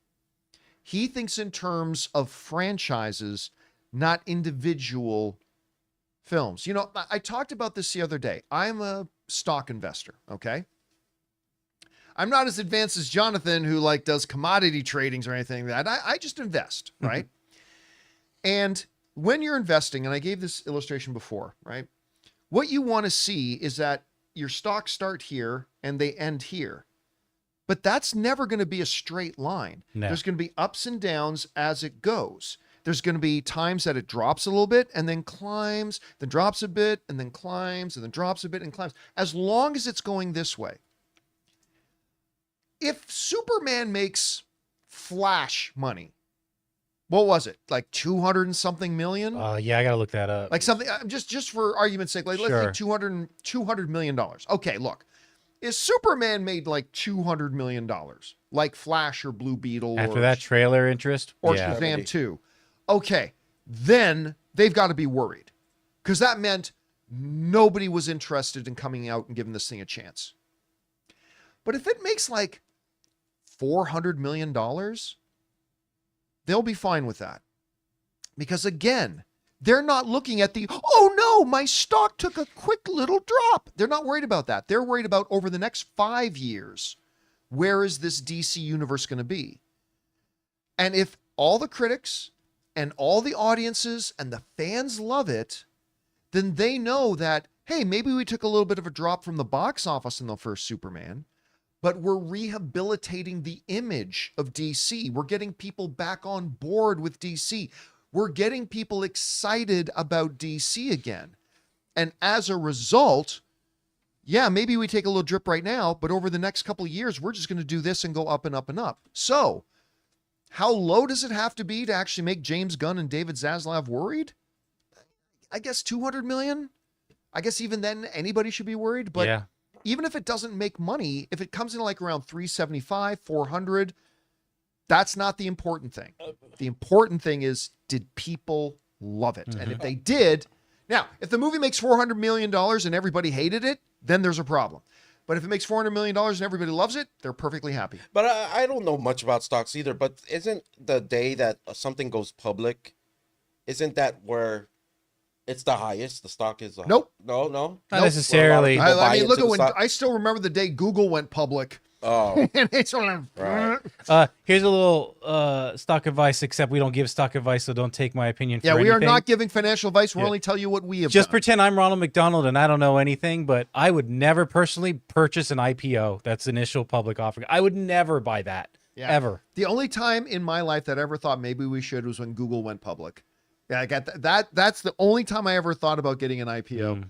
He thinks in terms of franchises, not individual films. You know, I talked about this the other day. I'm a stock investor, okay? I'm not as advanced as Jonathan, who like does commodity tradings or anything like that. I just invest, right? And when you're investing, and I gave this illustration before, right? What you want to see is that your stocks start here and they end here. But that's never going to be a straight line. No. There's going to be ups and downs as it goes. There's going to be times that it drops a little bit and then climbs, then drops a bit and then climbs and then drops a bit and climbs. As long as it's going this way. If Superman makes Flash money, what was it? Like 200 and something million? Yeah, I got to look that up. Like something, just for argument's sake, like let's Sure. say $200 million. Okay, look. Is Superman made like $200 million? Like Flash or Blue Beetle After or that trailer interest? or Yeah. Shazam 2. Okay, then they've got to be worried because that meant nobody was interested in coming out and giving this thing a chance. But if it makes like $400 million, they'll be fine with that. Because again, they're not looking at the, oh no, my stock took a quick little drop. They're not worried about that. They're worried about over the next 5 years, where is this DC universe going to be? And if all the critics and all the audiences and the fans love it, then they know that, hey, maybe we took a little bit of a drop from the box office in the first Superman, but we're rehabilitating the image of DC. We're getting people back on board with DC. We're getting people excited about DC again. And as a result, yeah, maybe we take a little drip right now, but over the next couple of years, we're just going to do this and go up and up and up. So how low does it have to be to actually make James Gunn and David Zaslav worried? I guess 200 million. I guess even then anybody should be worried, but yeah. even if it doesn't make money, if it comes in like around 375, 400, that's not the important thing. The important thing is, did people love it? And if they did, now, if the movie makes $400 million and everybody hated it, then there's a problem. But if it makes $400 million and everybody loves it, they're perfectly happy. But I don't know much about stocks either. But isn't the day that something goes public, isn't that where it's the highest? The stock is Nope. No. Not Nope. necessarily. Well, a lot of people I buy mean, look into at when the stock. I still remember the day Google went public. Oh, And it's sort of, right. Here's a little stock advice, except we don't give stock advice, so don't take my opinion for yeah, we are anything. not giving financial advice. We're Yeah. only tell you what we have Just done. pretend I'm Ronald McDonald and I don't know anything, but I would never personally purchase an IPO. That's initial public offering. I would never buy that. Yeah. Ever. The only time in my life that I ever thought maybe we should was when Google went public. Yeah, I got that. That's the only time I ever thought about getting an IPO.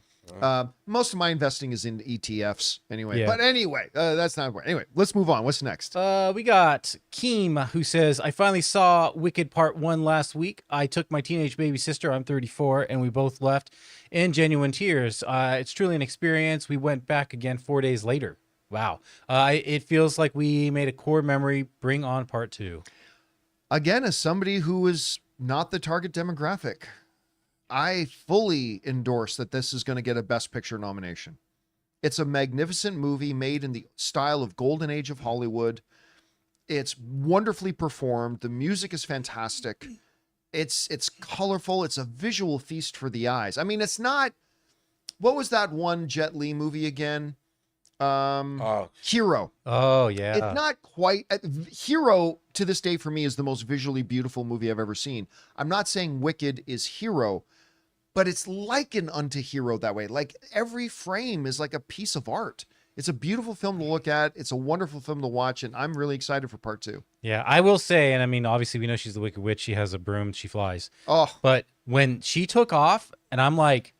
Most of my investing is in ETFs anyway. Yeah. But anyway, that's not important. Anyway, let's move on. What's next? We got Keem, who says, I finally saw Wicked Part 1 last week. I took my teenage baby sister, I'm 34, and we both left in genuine tears. It's truly an experience. We went back again 4 days later. Wow. It feels like we made a core memory. Bring on Part 2. Again, as somebody who is not the target demographic, I fully endorse that this is going to get a Best Picture nomination. It's a magnificent movie made in the style of Golden Age of Hollywood. It's wonderfully performed. The music is fantastic. It's colorful. It's a visual feast for the eyes. I mean, it's not, what was that one Jet Li movie again? Hero. Oh, yeah. It's not quite Hero to this day for me is the most visually beautiful movie I've ever seen. I'm not saying Wicked is Hero, but it's likened unto Hero that way. Like every frame is like a piece of art. It's a beautiful film to look at. It's a wonderful film to watch, and I'm really excited for part 2. Yeah, I will say, and I mean, obviously we know she's the Wicked Witch. She has a broom. She flies. Oh, But when she took off, and I'm like,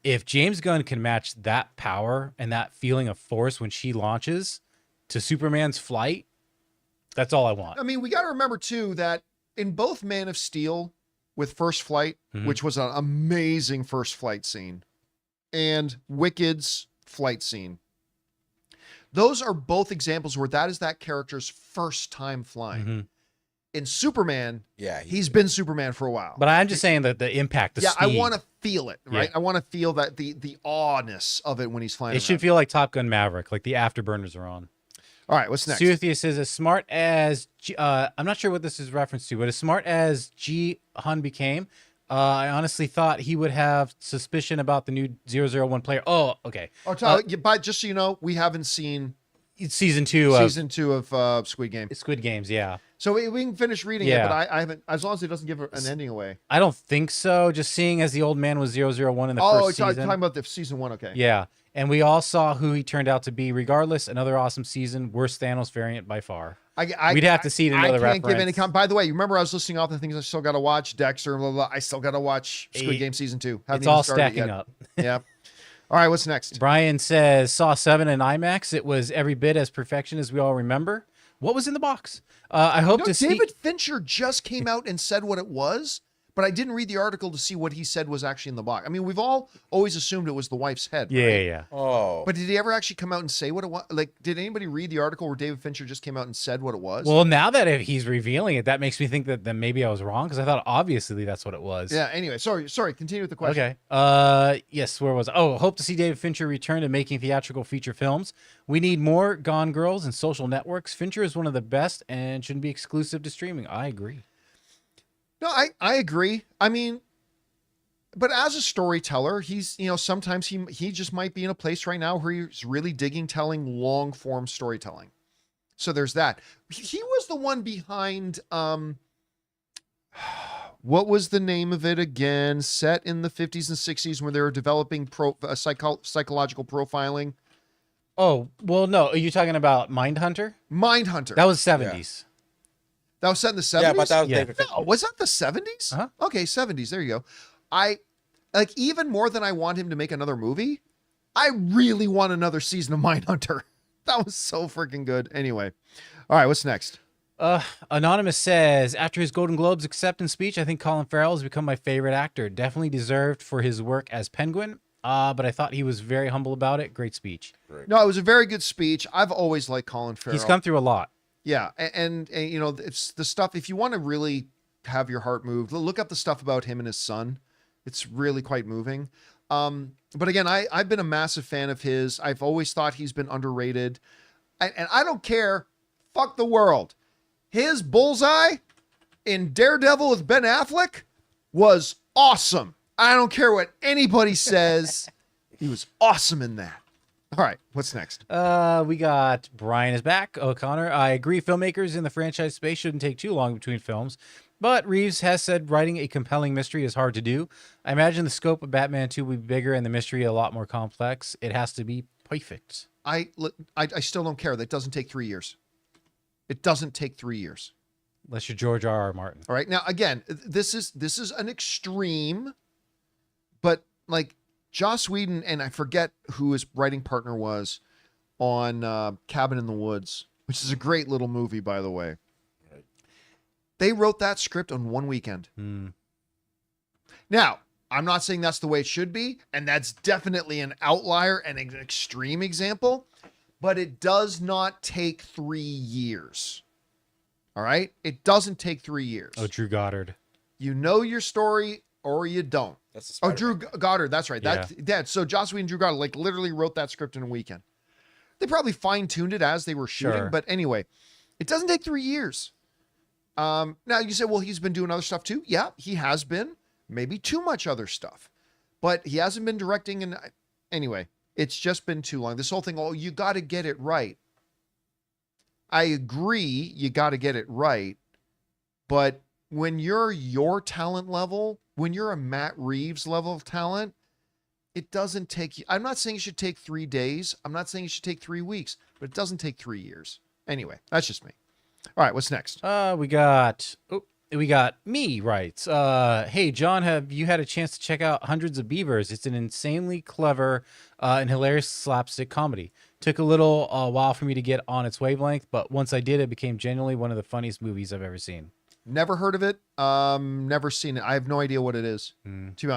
if James Gunn can match that power and that feeling of force when she launches to Superman's flight, that's all I want. I mean, we got to remember too that in both Man of Steel with First Flight, which was an amazing first flight scene, and Wicked's flight scene, those are both examples where that is that character's first time flying. In Superman, Yeah, he's been Superman for a while. But I'm just saying that the impact, the yeah, I speed. want to feel it, right? Yeah. I want to feel that the awness of it when he's flying It should around. feel like Top Gun Maverick, like the afterburners are on. All right, what's next? Suthia says, as smart as I'm not sure what this is reference to, but as smart as Ji Hun became, I honestly thought he would have suspicion about the new 001 player. Oh, okay. Oh, Tyler, but just so you know, we haven't seen It's season two of Squid Game. of Squid Games, yeah. So we can finish reading it, Yeah. but I haven't, as long as it doesn't give an ending away. I don't think so. Just seeing as the old man was 001 in the Oh, first you're season. talking about the season 1, okay. Yeah. And we all saw who he turned out to be. Regardless, another awesome season. Worst Thanos variant by far. We'd have to see it in another I can't give any reference. comment. By the way, you remember I was listing off the things I still got to watch, Dexter, blah, blah, blah. I still got to watch Squid Game season 2. Haven't It's even all started it stacking yet. up. Yeah. All right, what's next? Brian says, saw 7 in IMAX. It was every bit as perfection as we all remember. What was in the box? I hope to see. David Fincher just came out and said what it was, but I didn't read the article to see what he said was actually in the box. I mean, we've all always assumed it was the wife's head. Yeah, right? yeah. Oh, But did he ever actually come out and say what it was? Like, did anybody read the article where David Fincher just came out and said what it was? Well, now that he's revealing it, that makes me think that then maybe I was wrong because I thought obviously that's what it was. yeah. Anyway, sorry. Continue with the question. Okay. Yes, where was I? Oh, hope to see David Fincher return to making theatrical feature films. We need more Gone Girls and Social Networks. Fincher is one of the best and shouldn't be exclusive to streaming. I agree. No, I agree. I mean, but as a storyteller, he's, sometimes he just might be in a place right now where he's really digging telling long form storytelling. So there's that. He was the one behind what was the name of it again? Set in the 50s and 60s when they were developing psychological profiling. Oh, well, no. Are you talking about Mindhunter? Mindhunter. That was 70s. That was set in the 70s? yeah, but that was Yeah. David Fincher. No, was that the 70s? Uh-huh. Okay, 70s. There you go. I like, even more than I want him to make another movie, I really want another season of Mindhunter. That was so freaking good. Anyway. All right, what's next? Anonymous says, after his Golden Globes acceptance speech, I think Colin Farrell has become my favorite actor. Definitely deserved for his work as Penguin. But I thought he was very humble about it. Great speech. No, it was a very good speech. I've always liked Colin Farrell. He's come through a lot. Yeah, and it's the stuff, if you want to really have your heart moved, look up the stuff about him and his son. It's really quite moving. But again, I've been a massive fan of his. I've always thought he's been underrated. And I don't care. Fuck the world. His bullseye in Daredevil with Ben Affleck was awesome. I don't care what anybody says. He was awesome in that. All right, what's next? We got Brian is back. O'Connor, I agree. Filmmakers in the franchise space shouldn't take too long between films, but Reeves has said writing a compelling mystery is hard to do. I imagine the scope of Batman 2 will be bigger and the mystery a lot more complex. It has to be perfect. I still don't care. That doesn't take 3 years. It doesn't take 3 years. Unless you're George R.R. Martin. All right. Now, again, this is an extreme, but like Joss Whedon, and I forget who his writing partner was on Cabin in the Woods, which is a great little movie, by the way. They wrote that script on one weekend. Now, I'm not saying that's the way it should be, and that's definitely an outlier and an extreme example, but it does not take 3 years. All right? It doesn't take 3 years. Oh, Drew Goddard. You know your story or you don't. That's Oh, Drew Goddard. That's right. Yeah. So Joss Whedon and Drew Goddard like literally wrote that script in a weekend. They probably fine-tuned it as they were shooting, Sure. but anyway, it doesn't take 3 years. Now you say, well, he's been doing other stuff too. Yeah, he has been. Maybe too much other stuff, but he hasn't been directing. And anyway, it's just been too long. This whole thing, oh, you got to get it right. I agree, you got to get it right, but when you're your talent level, when you're a Matt Reeves level of talent, it doesn't take you. I'm not saying it should take 3 days. I'm not saying it should take 3 weeks, but it doesn't take 3 years. Anyway, that's just me. All right, what's next? We got me writes. Hey John, have you had a chance to check out Hundreds of Beavers? It's an insanely clever and hilarious slapstick comedy. Took a little while for me to get on its wavelength, but once I did, it became genuinely one of the funniest movies I've ever seen. Never heard of it. Never seen it. I have no idea what it is.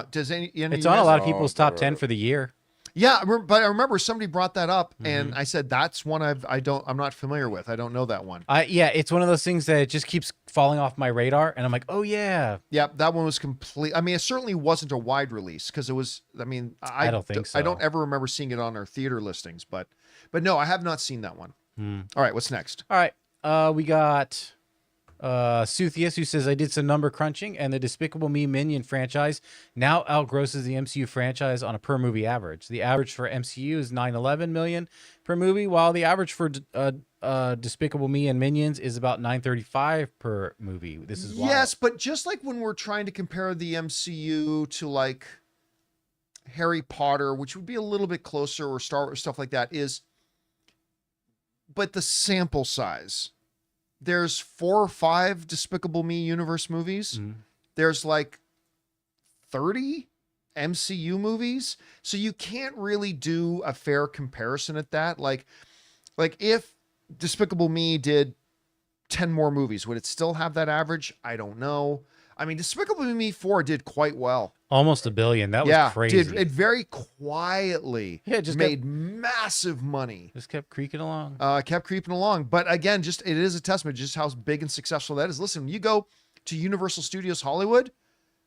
Does any It's you on a guys- lot of people's top 10 for the year. Yeah, but I remember somebody brought that up, and I said that's one I'm not familiar with. I don't know that one. Yeah, it's one of those things that it just keeps falling off my radar, and I'm like, oh yeah. Yeah, that one was complete. I mean, it certainly wasn't a wide release because it was. I mean, I don't think so. I don't ever remember seeing it on our theater listings, but no, I have not seen that one. All right, what's next? All right, we got Suthius, who says, I did some number crunching, and the Despicable Me Minion franchise now outgrosses the MCU franchise on a per movie average. The average for MCU is $911 million per movie, while the average for Despicable Me and Minions is about $935 per movie. This is wild. Yes, but just like when we're trying to compare the MCU to like Harry Potter, which would be a little bit closer, or Star Wars, stuff like that, but the sample size. There's 4 or 5 Despicable Me universe movies. There's like 30 MCU movies. So you can't really do a fair comparison at that. Like if Despicable Me did 10 more movies, would it still have that average? I don't know. I mean, Despicable Me 4 did quite well. Almost $1 billion. That was crazy. Did it very quietly. Yeah, just made massive money. Just kept creaking along. Kept creeping along. But again, just it is a testament just how big and successful that is. Listen, when you go to Universal Studios Hollywood,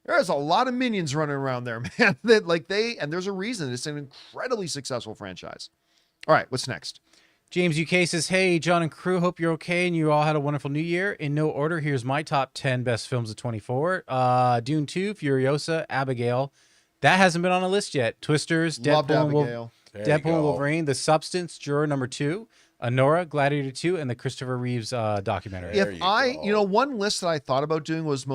there's a lot of Minions running around there, man. And there's a reason. It's an incredibly successful franchise. All right, what's next? James UK says, hey, John and crew, hope you're okay and you all had a wonderful new year. In no order, here's my top 10 best films of 24. Dune 2, Furiosa, Abigail. That hasn't been on a list yet. Twisters, Loved Deadpool, Abigail. and Wolverine, The Substance, Juror number 2, Anora, Gladiator 2, and the Christopher Reeves documentary. One list that I thought about doing was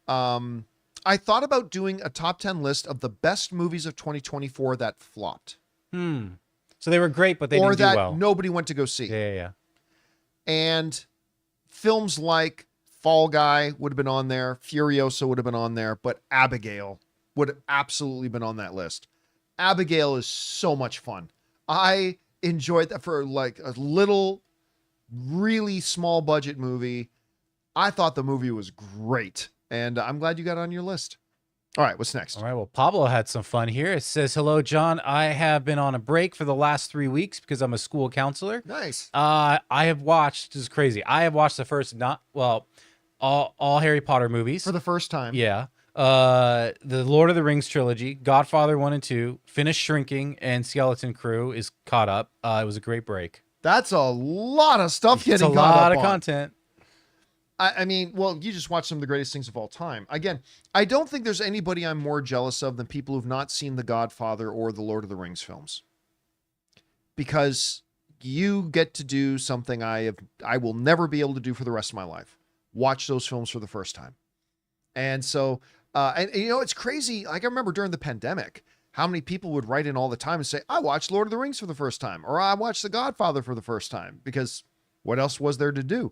I thought about doing a top 10 list of the best movies of 2024 that flopped. So they were great, but they didn't do well. Or that nobody went to go see. Yeah. And films like Fall Guy would have been on there. Furiosa would have been on there. But Abigail would have absolutely been on that list. Abigail is so much fun. I enjoyed that for like a little, really small budget movie. I thought the movie was great. And I'm glad you got it on your list. All right, what's next? All right, well, Pablo had some fun here. It says, hello, John. I have been on a break for the last 3 weeks because I'm a school counselor. Nice. I have watched, this is crazy, I have watched the first, all Harry Potter movies. For the first time. Yeah. The Lord of the Rings trilogy, Godfather 1 and 2, finished Shrinking, and Skeleton Crew is caught up. It was a great break. That's a lot of stuff getting It's a caught up lot of on. content. I mean, well, you just watched some of the greatest things of all time. Again, I don't think there's anybody I'm more jealous of than people who've not seen The Godfather or the Lord of the Rings films. Because you get to do something I will never be able to do for the rest of my life. Watch those films for the first time. And so, and it's crazy. Like I remember during the pandemic, how many people would write in all the time and say, I watched Lord of the Rings for the first time, or I watched The Godfather for the first time, because what else was there to do?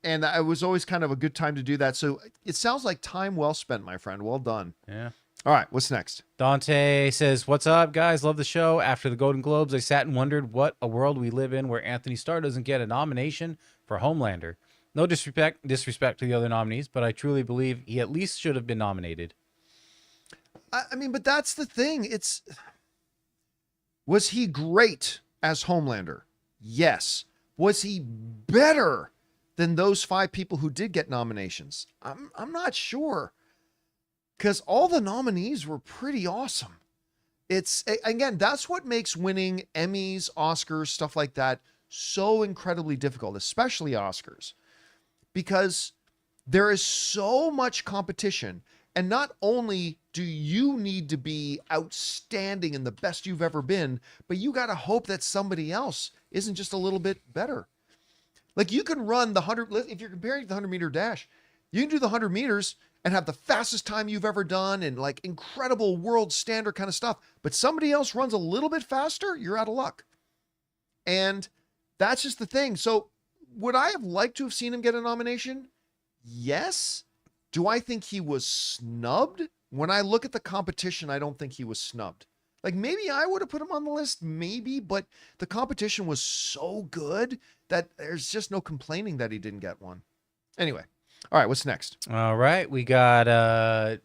And it was always kind of a good time to do that. So it sounds like time well spent, my friend. Well done. Yeah. All right, what's next? Dante says, what's up, guys? Love the show. After the Golden Globes, I sat and wondered what a world we live in where Anthony Starr doesn't get a nomination for Homelander. No disrespect to the other nominees, but I truly believe he at least should have been nominated. I mean, but that's the thing. Was he great as Homelander? Yes. Was he better than those 5 people who did get nominations? I'm not sure, because all the nominees were pretty awesome. Again, that's what makes winning Emmys, Oscars, stuff like that so incredibly difficult, especially Oscars, because there is so much competition. And not only do you need to be outstanding and the best you've ever been, but you got to hope that somebody else isn't just a little bit better. Like you can run the 100, if you're comparing to the 100-meter dash, you can do the 100 meters and have the fastest time you've ever done and like incredible world standard kind of stuff. But somebody else runs a little bit faster, you're out of luck. And that's just the thing. So would I have liked to have seen him get a nomination? Yes. Do I think he was snubbed? When I look at the competition, I don't think he was snubbed. Like maybe I would have put him on the list, maybe, but the competition was so good that there's just no complaining that he didn't get one. Anyway, all right, what's next? All right, we got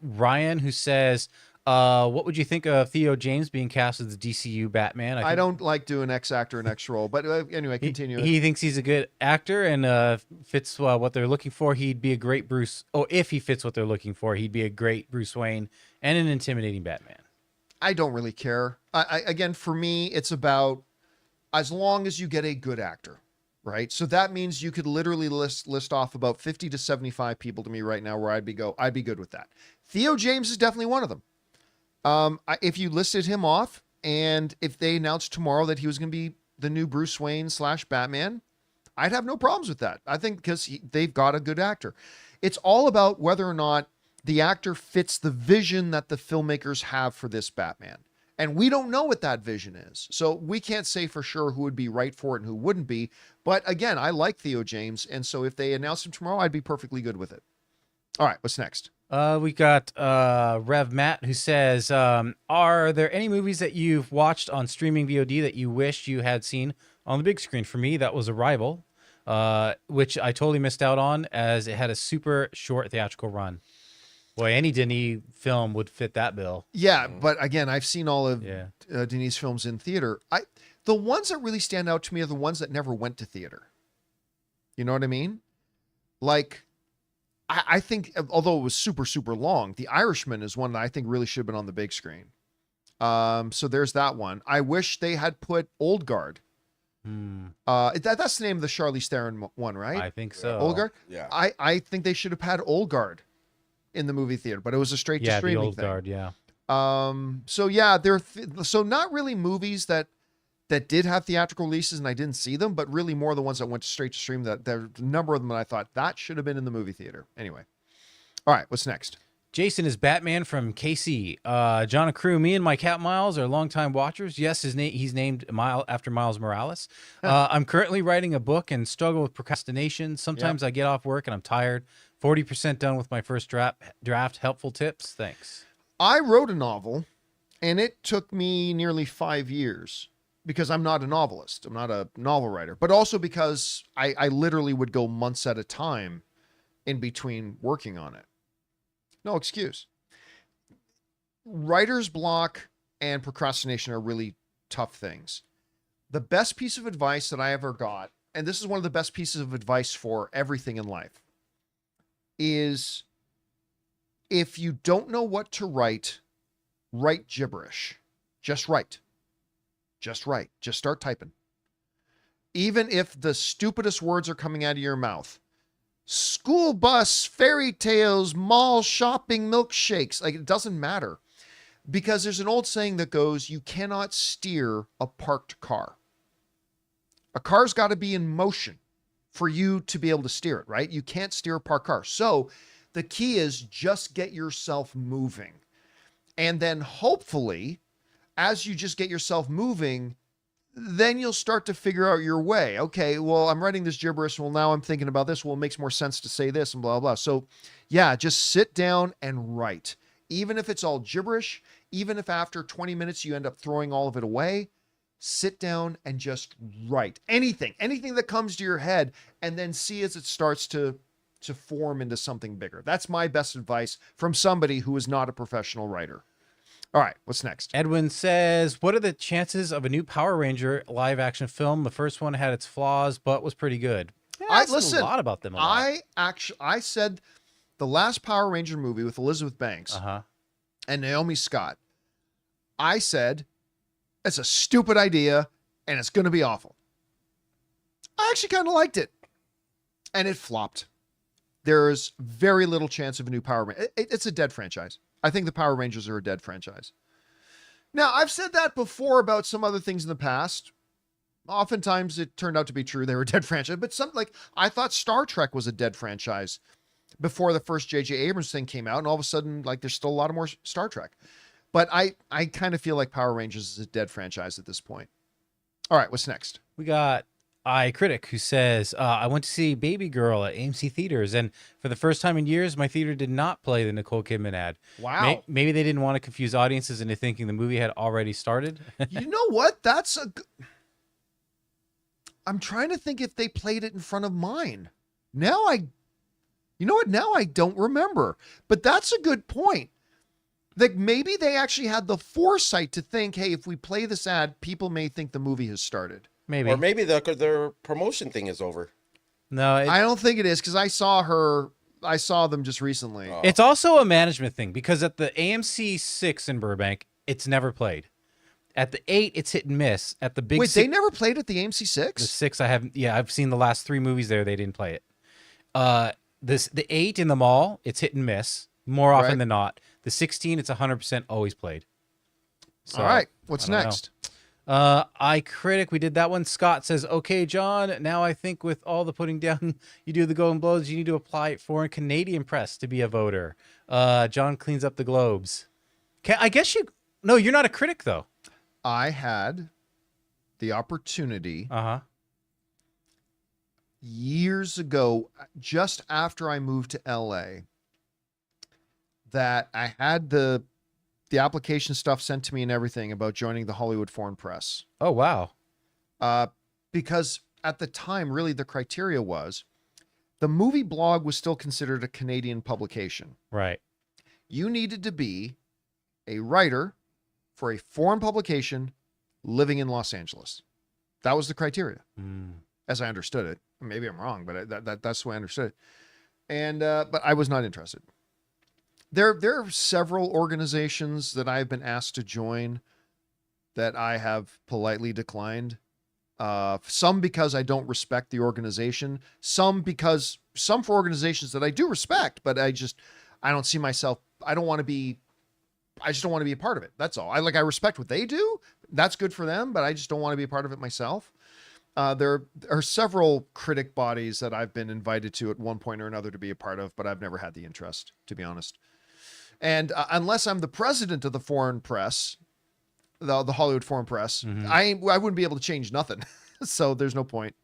Ryan, who says, What would you think of Theo James being cast as the DCU Batman? I don't like doing X actor and X role, but anyway, He, continue. he thinks he's a good actor and fits what they're looking for. He'd be a great Bruce. Oh, if he fits what they're looking for, he'd be a great Bruce Wayne and an intimidating Batman. I don't really care. Again, for me, it's about as long as you get a good actor, right? So that means you could literally list off about 50 to 75 people to me right now where I'd be good with that. Theo James is definitely one of them. If you listed him off and if they announced tomorrow that he was going to be the new Bruce Wayne / Batman, I'd have no problems with that. I think because they've got a good actor. It's all about whether or not the actor fits the vision that the filmmakers have for this Batman. And we don't know what that vision is. So we can't say for sure who would be right for it and who wouldn't be. But again, I like Theo James. And so if they announce him tomorrow, I'd be perfectly good with it. All right, what's next? We got Rev Matt who says, are there any movies that you've watched on streaming VOD that you wish you had seen on the big screen? For me, that was Arrival, which I totally missed out on as it had a super short theatrical run. Boy, any Denis film would fit that bill. Yeah, but again, I've seen all of Denis films in theater. The ones that really stand out to me are the ones that never went to theater. You know what I mean? Like, I think, although it was super, super long, The Irishman is one that I think really should have been on the big screen. So there's that one. I wish they had put Old Guard. That's the name of the Charlize Theron one, right? I think so. Old Guard? Yeah. I think they should have had Old Guard in the movie theater, but it was a straight to streaming the Old thing. Guard, yeah. So yeah, so not really movies that did have theatrical releases and I didn't see them, but really more the ones that went straight to stream. That there's a number of them that I thought that should have been in the movie theater. Anyway, all right, what's next? Jason is Batman from KC. John and crew, me and my cat Miles are longtime watchers. Yes, he's named after Miles Morales. I'm currently writing a book and struggle with procrastination. Sometimes I get off work and I'm tired. 40% done with my first draft. Helpful tips? Thanks. I wrote a novel, and it took me nearly 5 years because I'm not a novelist. I'm not a novel writer, but also because I literally would go months at a time in between working on it. No excuse. Writer's block and procrastination are really tough things. The best piece of advice that I ever got, and this is one of the best pieces of advice for everything in life, is if you don't know what to write, write gibberish. Just write. Just write. Just start typing. Even if the stupidest words are coming out of your mouth. School bus, fairy tales, mall shopping, milkshakes. Like, it doesn't matter. Because there's an old saying that goes, you cannot steer a parked car. A car's got to be in motion for you to be able to steer it, right? You can't steer a parked car. So the key is just get yourself moving. And then hopefully, as you just get yourself moving, then you'll start to figure out your way. Okay, well, I'm writing this gibberish. Well, now I'm thinking about this. Well, it makes more sense to say this and blah, blah. So yeah, just sit down and write. Even if it's all gibberish, even if after 20 minutes you end up throwing all of it away, sit down and just write anything that comes to your head, and then see as it starts to form into something bigger. That's my best advice from somebody who is not a professional writer. All right, what's next? Edwin says, what are the chances of a new Power Ranger live action film? The first one had its flaws, but was pretty good. Yeah, I said listen. a lot about them. I said the last Power Ranger movie with Elizabeth Banks and Naomi Scott. I said it's a stupid idea and it's going to be awful. I actually kind of liked it, and it flopped. There's very little chance of a new Power Ranger. It's a dead franchise. I think the Power Rangers are a dead franchise. Now, I've said that before about some other things in the past. Oftentimes it turned out to be true. They were a dead franchise, but I thought Star Trek was a dead franchise before the first J.J. Abrams thing came out. And all of a sudden, like, there's still a lot of more Star Trek, but I kind of feel like Power Rangers is a dead franchise at this point. All right, what's next? We got Critic, who says, I went to see Baby Girl at AMC Theaters, and for the first time in years, my theater did not play the Nicole Kidman ad. Wow. Maybe they didn't want to confuse audiences into thinking the movie had already started. You know what? I'm trying to think if they played it in front of mine. You know what? Now I don't remember, but that's a good point. Like maybe they actually had the foresight to think, hey, if we play this ad, people may think the movie has started. Maybe. Or maybe their promotion thing is over. No, I don't think it is, because I saw them just recently. Oh. it's also a management thing, because at the AMC 6 in Burbank, it's never played. At the 8, it's hit and miss. At the big Wait, six, they never played at the AMC the 6? 6, I've seen the last 3 movies there. They didn't play it. The 8 in the mall, it's hit and miss more often Right. than not. The 16, it's 100% always played. So, All right, what's I don't know. next? Critic, we did that one. Scott says, okay, John, now I think with all the putting down you do the golden blows, you need to apply it for a Canadian press to be a voter. John cleans up the globes. No, you're not a critic though. I had the opportunity Uh-huh. years ago, just after I moved to LA, that I had the application stuff sent to me and everything about joining the Hollywood Foreign Press. Oh, wow. Because at the time, really the criteria was the movie blog was still considered a Canadian publication. Right. You needed to be a writer for a foreign publication living in Los Angeles. That was the criteria, as I understood it. Maybe I'm wrong, but that's the way I understood it. And but I was not interested. There are several organizations that I've been asked to join that I have politely declined. Some because I don't respect the organization. Some for organizations that I do respect, but I don't see myself. I just don't want to be a part of it. That's all. I respect what they do. That's good for them, but I just don't want to be a part of it myself. There are several critic bodies that I've been invited to at one point or another to be a part of, but I've never had the interest, to be honest. And unless I'm the president of the foreign press, the Hollywood Foreign Press, I wouldn't be able to change nothing. So there's no point.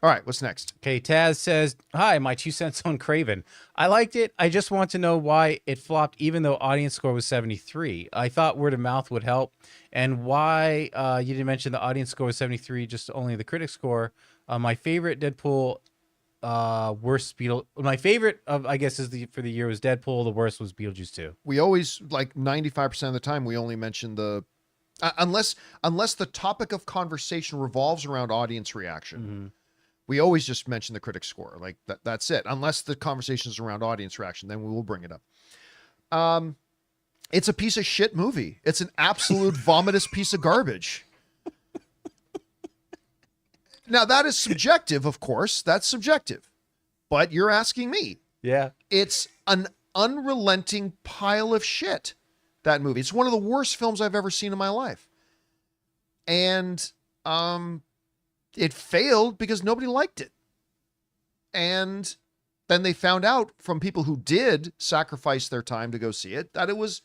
All right, what's next? Okay, Taz says, hi, my 2 cents on Craven. I liked it. I just want to know why it flopped, even though audience score was 73. I thought word of mouth would help. And why you didn't mention the audience score was 73, just only the critic score. My favorite Deadpool, my favorite of, I guess, for the year was Deadpool. The worst was Beetlejuice 2. We always, 95% of the time, we only mention unless the topic of conversation revolves around audience reaction. We always just mention the critic score. That's it. Unless the conversation is around audience reaction, then we will bring it up. It's a piece of shit movie. It's an absolute vomitous piece of garbage. Now, that is subjective, of course. That's subjective. But you're asking me. Yeah. It's an unrelenting pile of shit, that movie. It's one of the worst films I've ever seen in my life. And it failed because nobody liked it. And then they found out from people who did sacrifice their time to go see it that it was,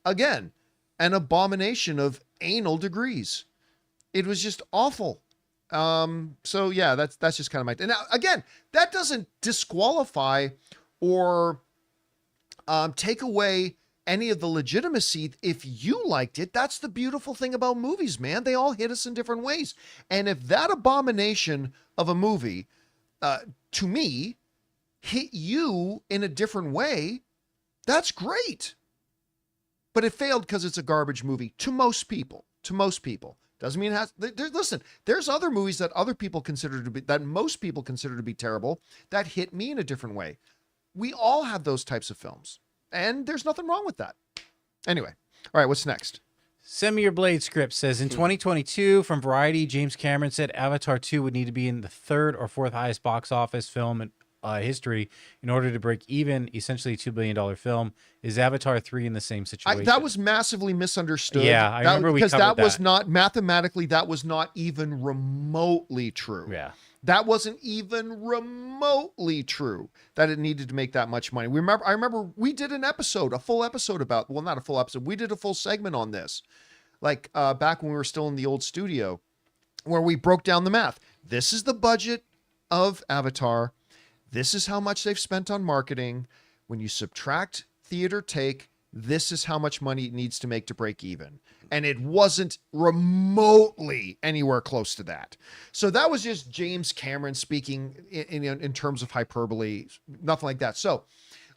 again, an abomination of anal degrees. It was just awful. So yeah, that's just kind of my. Now again, that doesn't disqualify or take away any of the legitimacy. If you liked it, that's the beautiful thing about movies, man. They all hit us in different ways. And if that abomination of a movie, to me, hit you in a different way, that's great. But it failed because it's a garbage movie to most people. To most people. Doesn't mean it has. Listen, there's other movies that most people consider to be terrible that hit me in a different way. We all have those types of films, and there's nothing wrong with that. Anyway, all right, what's next? Send me your blade script says in 2022 from Variety, James Cameron said Avatar 2 would need to be in the 3rd or 4th highest box office film in history in order to break even, essentially a $2 billion film. Is Avatar 3 in the same situation? That was massively misunderstood. Yeah, I remember we covered that was that. not mathematically, that was not even remotely true. Yeah. That wasn't even remotely true that it needed to make that much money. I remember we did a full episode about, well, not a full episode. We did a full segment on this, back when we were still in the old studio, where we broke down the math. This is the budget of Avatar. This is how much they've spent on marketing. When you subtract theater take, this is how much money it needs to make to break even. And it wasn't remotely anywhere close to that. So that was just James Cameron speaking in terms of hyperbole, nothing like that. So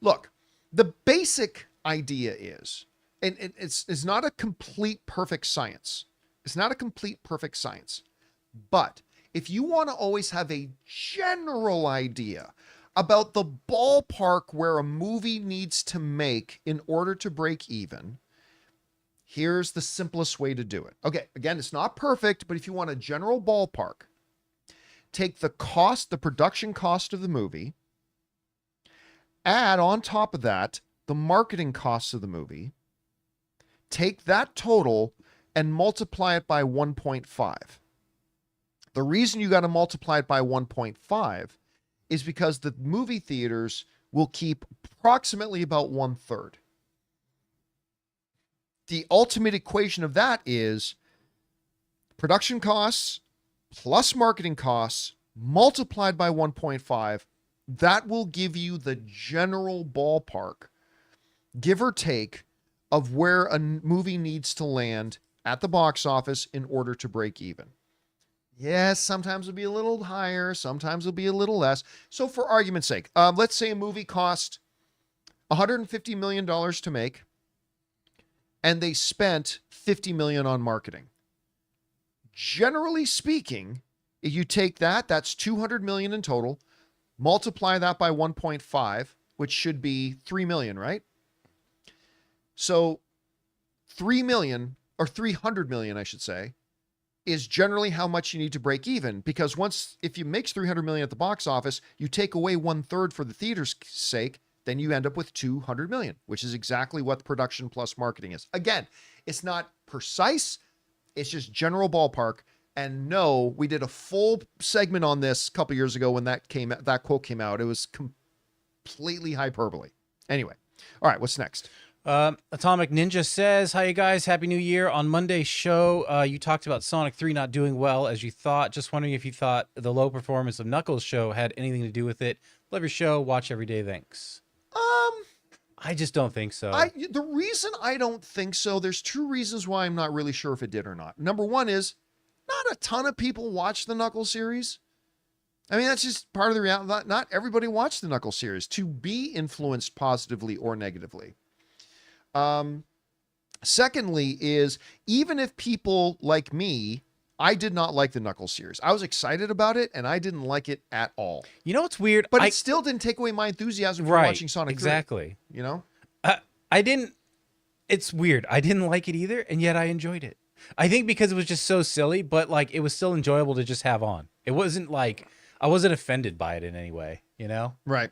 look, the basic idea is and it's not a complete perfect science. It's not a complete perfect science. But if you want to always have a general idea about the ballpark where a movie needs to make in order to break even, here's the simplest way to do it. Okay, again, it's not perfect, but if you want a general ballpark, take the production cost of the movie, add on top of that the marketing costs of the movie, take that total and multiply it by 1.5. The reason you got to multiply it by 1.5 is because the movie theaters will keep approximately about 1/3. The ultimate equation of that is production costs plus marketing costs multiplied by 1.5. That will give you the general ballpark, give or take, of where a movie needs to land at the box office in order to break even. Yes, sometimes it'll be a little higher, sometimes it'll be a little less. So for argument's sake, let's say a movie cost $150 million to make, and they spent $50 million on marketing. Generally speaking, if you take that, that's $200 million in total, multiply that by 1.5, which should be $3 million, right? So $3 million, or $300 million, I should say, is generally how much you need to break even, because if you make $300 million at the box office, you take away 1/3 for the theater's sake, then you end up with $200 million, which is exactly what production plus marketing is. Again, it's not precise. It's just general ballpark. And no, we did a full segment on this a couple years ago when that quote came out. It was completely hyperbole. Anyway. All right. What's next? Atomic Ninja says, hi, you guys. Happy New Year. On Monday's show, you talked about Sonic 3 not doing well as you thought. Just wondering if you thought the low performance of Knuckles' show had anything to do with it. Love your show. Watch every day. Thanks. I just don't think so. The reason I don't think so, there's two reasons why I'm not really sure if it did or not. Number one is not a ton of people watch the Knuckles series. I mean, that's just part of the reality. Not everybody watched the Knuckles series to be influenced positively or negatively. Secondly is, even if people like me, I did not like the Knuckles series. I was excited about it, and I didn't like it at all. You know what's weird? But it still didn't take away my enthusiasm for watching Sonic 3. Exactly. You know? I didn't... It's weird. I didn't like it either, and yet I enjoyed it. I think because it was just so silly, but like it was still enjoyable to just have on. It wasn't like... I wasn't offended by it in any way, you know? Right.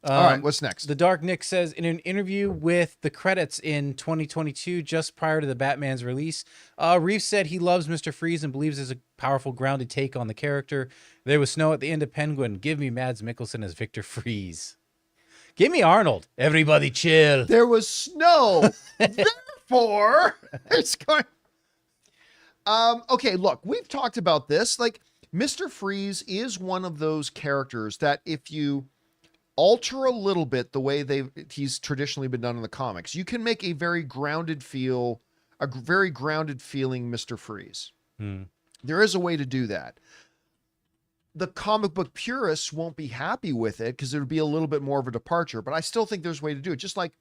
All right, what's next? The Dark Nick says, in an interview with the credits in 2022, just prior to the Batman's release, Reeves said he loves Mr. Freeze and believes there's a powerful, grounded take on the character. There was snow at the end of Penguin. Give me Mads Mikkelsen as Victor Freeze. Give me Arnold. Everybody chill. There was snow. Therefore, it's going... Okay, look, we've talked about this. Like, Mr. Freeze is one of those characters that if you alter a little bit the way he's traditionally been done in the comics, you can make a very grounded feeling Mr. Freeze. There is a way to do that. The comic book purists won't be happy with it because it would be a little bit more of a departure, but I still think there's a way to do it. Just like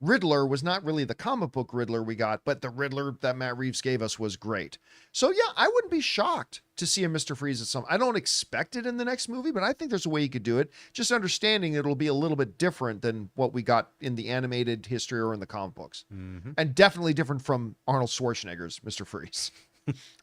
Riddler was not really the comic book Riddler we got, but the Riddler that Matt Reeves gave us was great. So yeah, I wouldn't be shocked to see a Mr. Freeze at some. I don't expect it in the next movie, but I think there's a way you could do it. Just understanding it'll be a little bit different than what we got in the animated history or in the comic books. And definitely different from Arnold Schwarzenegger's Mr. Freeze.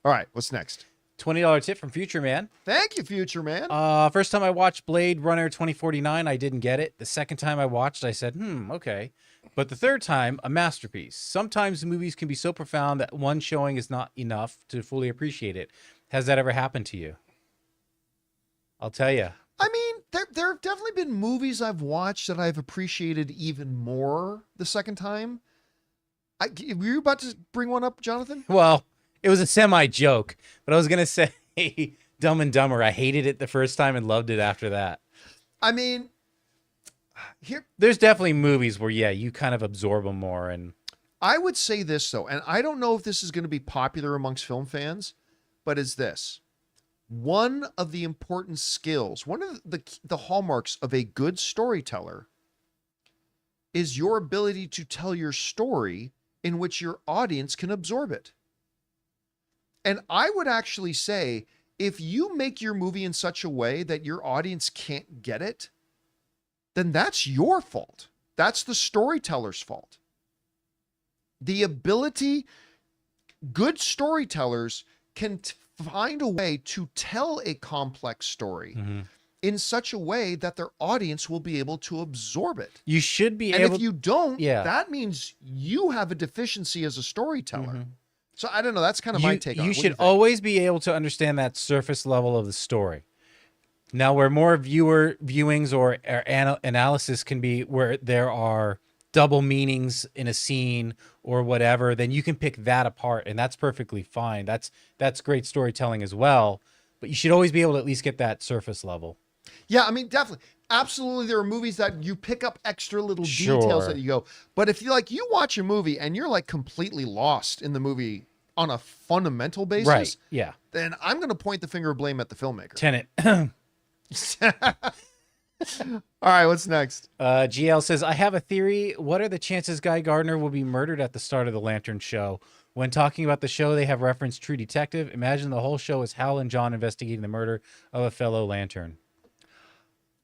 All right, what's next? $20 tip from Future Man. Thank you, Future Man. First time I watched Blade Runner 2049, I didn't get it. The second time I watched, I said, okay. But the third time, a masterpiece. Sometimes movies can be so profound that one showing is not enough to fully appreciate it. Has that ever happened to you? I'll tell you. I mean, there have definitely been movies I've watched that I've appreciated even more the second time. Were you about to bring one up, Jonathan? Well, it was a semi-joke, but I was going to say Dumb and Dumber. I hated it the first time and loved it after that. I mean, there's definitely movies where, yeah, you kind of absorb them more. And I would say this, though, and I don't know if this is going to be popular amongst film fans, but is this. One of the important skills, one of the hallmarks of a good storyteller is your ability to tell your story in which your audience can absorb it. And I would actually say, if you make your movie in such a way that your audience can't get it, then that's your fault. That's the storyteller's fault. The ability, good storytellers can find a way to tell a complex story in such a way that their audience will be able to absorb it. You should be And able. if you don't, Yeah. that means you have a deficiency as a storyteller. So I don't know. That's kind of my take on it. You What do should think? always be able to understand that surface level of the story. Now, where more viewings or analysis can be where there are double meanings in a scene or whatever, then you can pick that apart, and that's perfectly fine. That's great storytelling as well. But you should always be able to at least get that surface level. Yeah, I mean, definitely. Absolutely. There are movies that you pick up extra little Sure. details that you go. But if you watch a movie and you're like completely lost in the movie on a fundamental basis, Right. Yeah. then I'm going to point the finger of blame at the filmmaker. Tenet. All right, what's next? GL says, I have a theory. What are the chances Guy Gardner will be murdered at the start of the Lantern show? When talking about the show, they have referenced True Detective. Imagine the whole show is Hal and John investigating the murder of a fellow Lantern.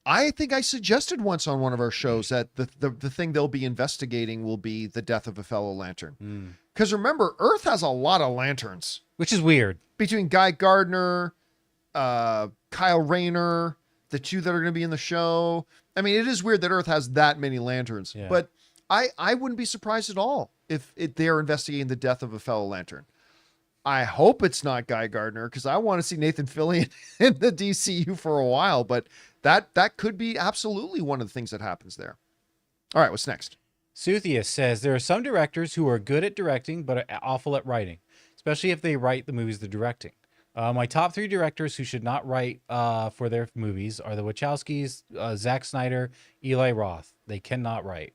I think I suggested once on one of our shows that the thing they'll be investigating will be the death of a fellow Lantern. Because remember, Earth has a lot of lanterns. Which is weird. Between Guy Gardner, Kyle Rayner, the two that are going to be in the show. I mean, it is weird that Earth has that many lanterns. Yeah. But I wouldn't be surprised at all if they're investigating the death of a fellow Lantern. I hope it's not Guy Gardner, because I want to see Nathan Fillion in the DCU for a while. But that could be absolutely one of the things that happens there. All right, what's next? Suthius says, there are some directors who are good at directing but are awful at writing, especially if they write the movies they're directing. My top 3 directors who should not write for their movies are the Wachowskis, Zack Snyder, Eli Roth. They cannot write.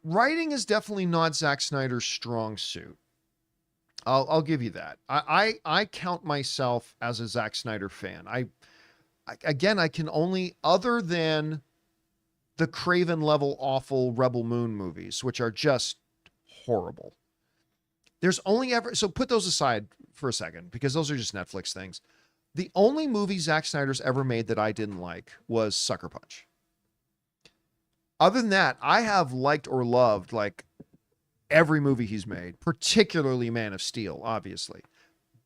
Writing is definitely not Zack Snyder's strong suit. I'll give you that. I count myself as a Zack Snyder fan. I can only, other than the Craven level awful Rebel Moon movies, which are just horrible. There's only ever, so put those aside for a second, because those are just Netflix things. The only movie Zack Snyder's ever made that I didn't like was Sucker Punch. Other than that, I have liked or loved like every movie he's made, particularly Man of Steel, obviously.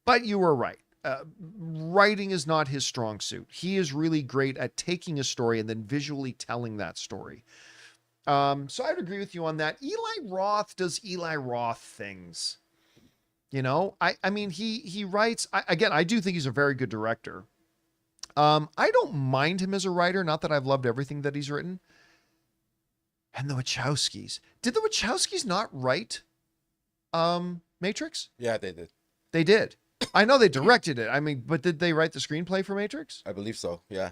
But you were right. Writing is not his strong suit. He is really great at taking a story and then visually telling that story. So I would agree with you on that. Eli Roth does Eli Roth things. You know, I mean, he writes, I do think he's a very good director. I don't mind him as a writer. Not that I've loved everything that he's written. And the Wachowskis. Did the Wachowskis not write Matrix? Yeah, they did. They did. I know they directed it. I mean, but did they write the screenplay for Matrix? I believe so. Yeah.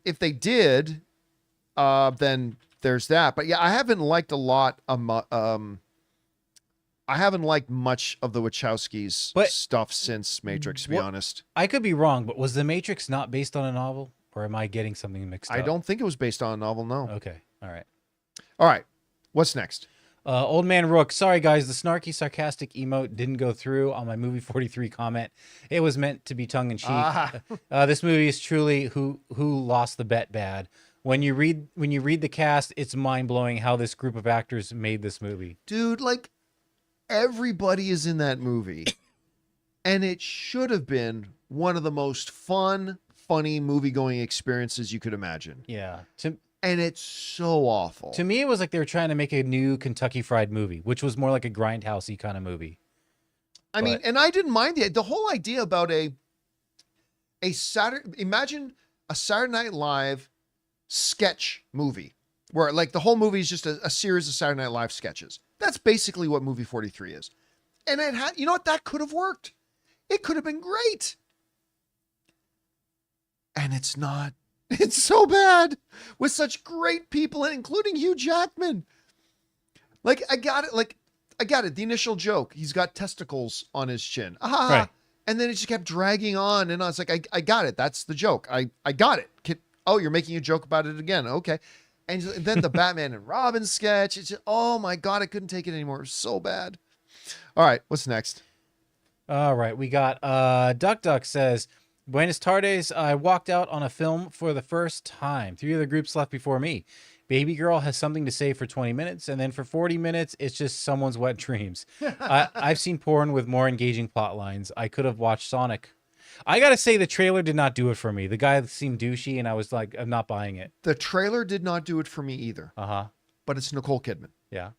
If they did, then there's that. But yeah, I haven't liked a lot. I haven't liked much of the Wachowskis' stuff since Matrix, to be honest. I could be wrong, but was The Matrix not based on a novel? Or am I getting something mixed up? I don't think it was based on a novel, no. Okay. All right. All right. What's next? Old Man Rook. Sorry, guys. The snarky, sarcastic emote didn't go through on my movie 43 comment. It was meant to be tongue in cheek. This movie is truly who lost the bet bad. When you read the cast, it's mind blowing how this group of actors made this movie. Dude, like everybody is in that movie, and it should have been one of the most funny movie-going experiences you could imagine. Yeah. And it's so awful. To me, it was like they were trying to make a new Kentucky Fried Movie, which was more like a grindhousey kind of movie. I mean, and I didn't mind the whole idea about imagine a Saturday Night Live sketch movie where like the whole movie is just a series of Saturday Night Live sketches. That's basically what movie 43 is. And it had, you know what? That could have worked. It could have been great. And it's not. It's so bad with such great people, and including Hugh Jackman. Like, I got it. The initial joke, he's got testicles on his chin. Right. And then it just kept dragging on. And I was like, I got it. That's the joke. I got it. Oh, you're making a joke about it again. Okay. And then the Batman and Robin sketch. It's just, oh my God, I couldn't take it anymore. It was so bad. All right, what's next? All right, we got Duck Duck says, Buenas tardes. I walked out on a film for the first time. 3 other groups left before me. Baby Girl has something to say for 20 minutes, and then for 40 minutes, it's just someone's wet dreams. I've seen porn with more engaging plot lines. I could have watched Sonic. I gotta say, the trailer did not do it for me. The guy seemed douchey, and I was like, I'm not buying it. The trailer did not do it for me either. But it's Nicole Kidman. Yeah.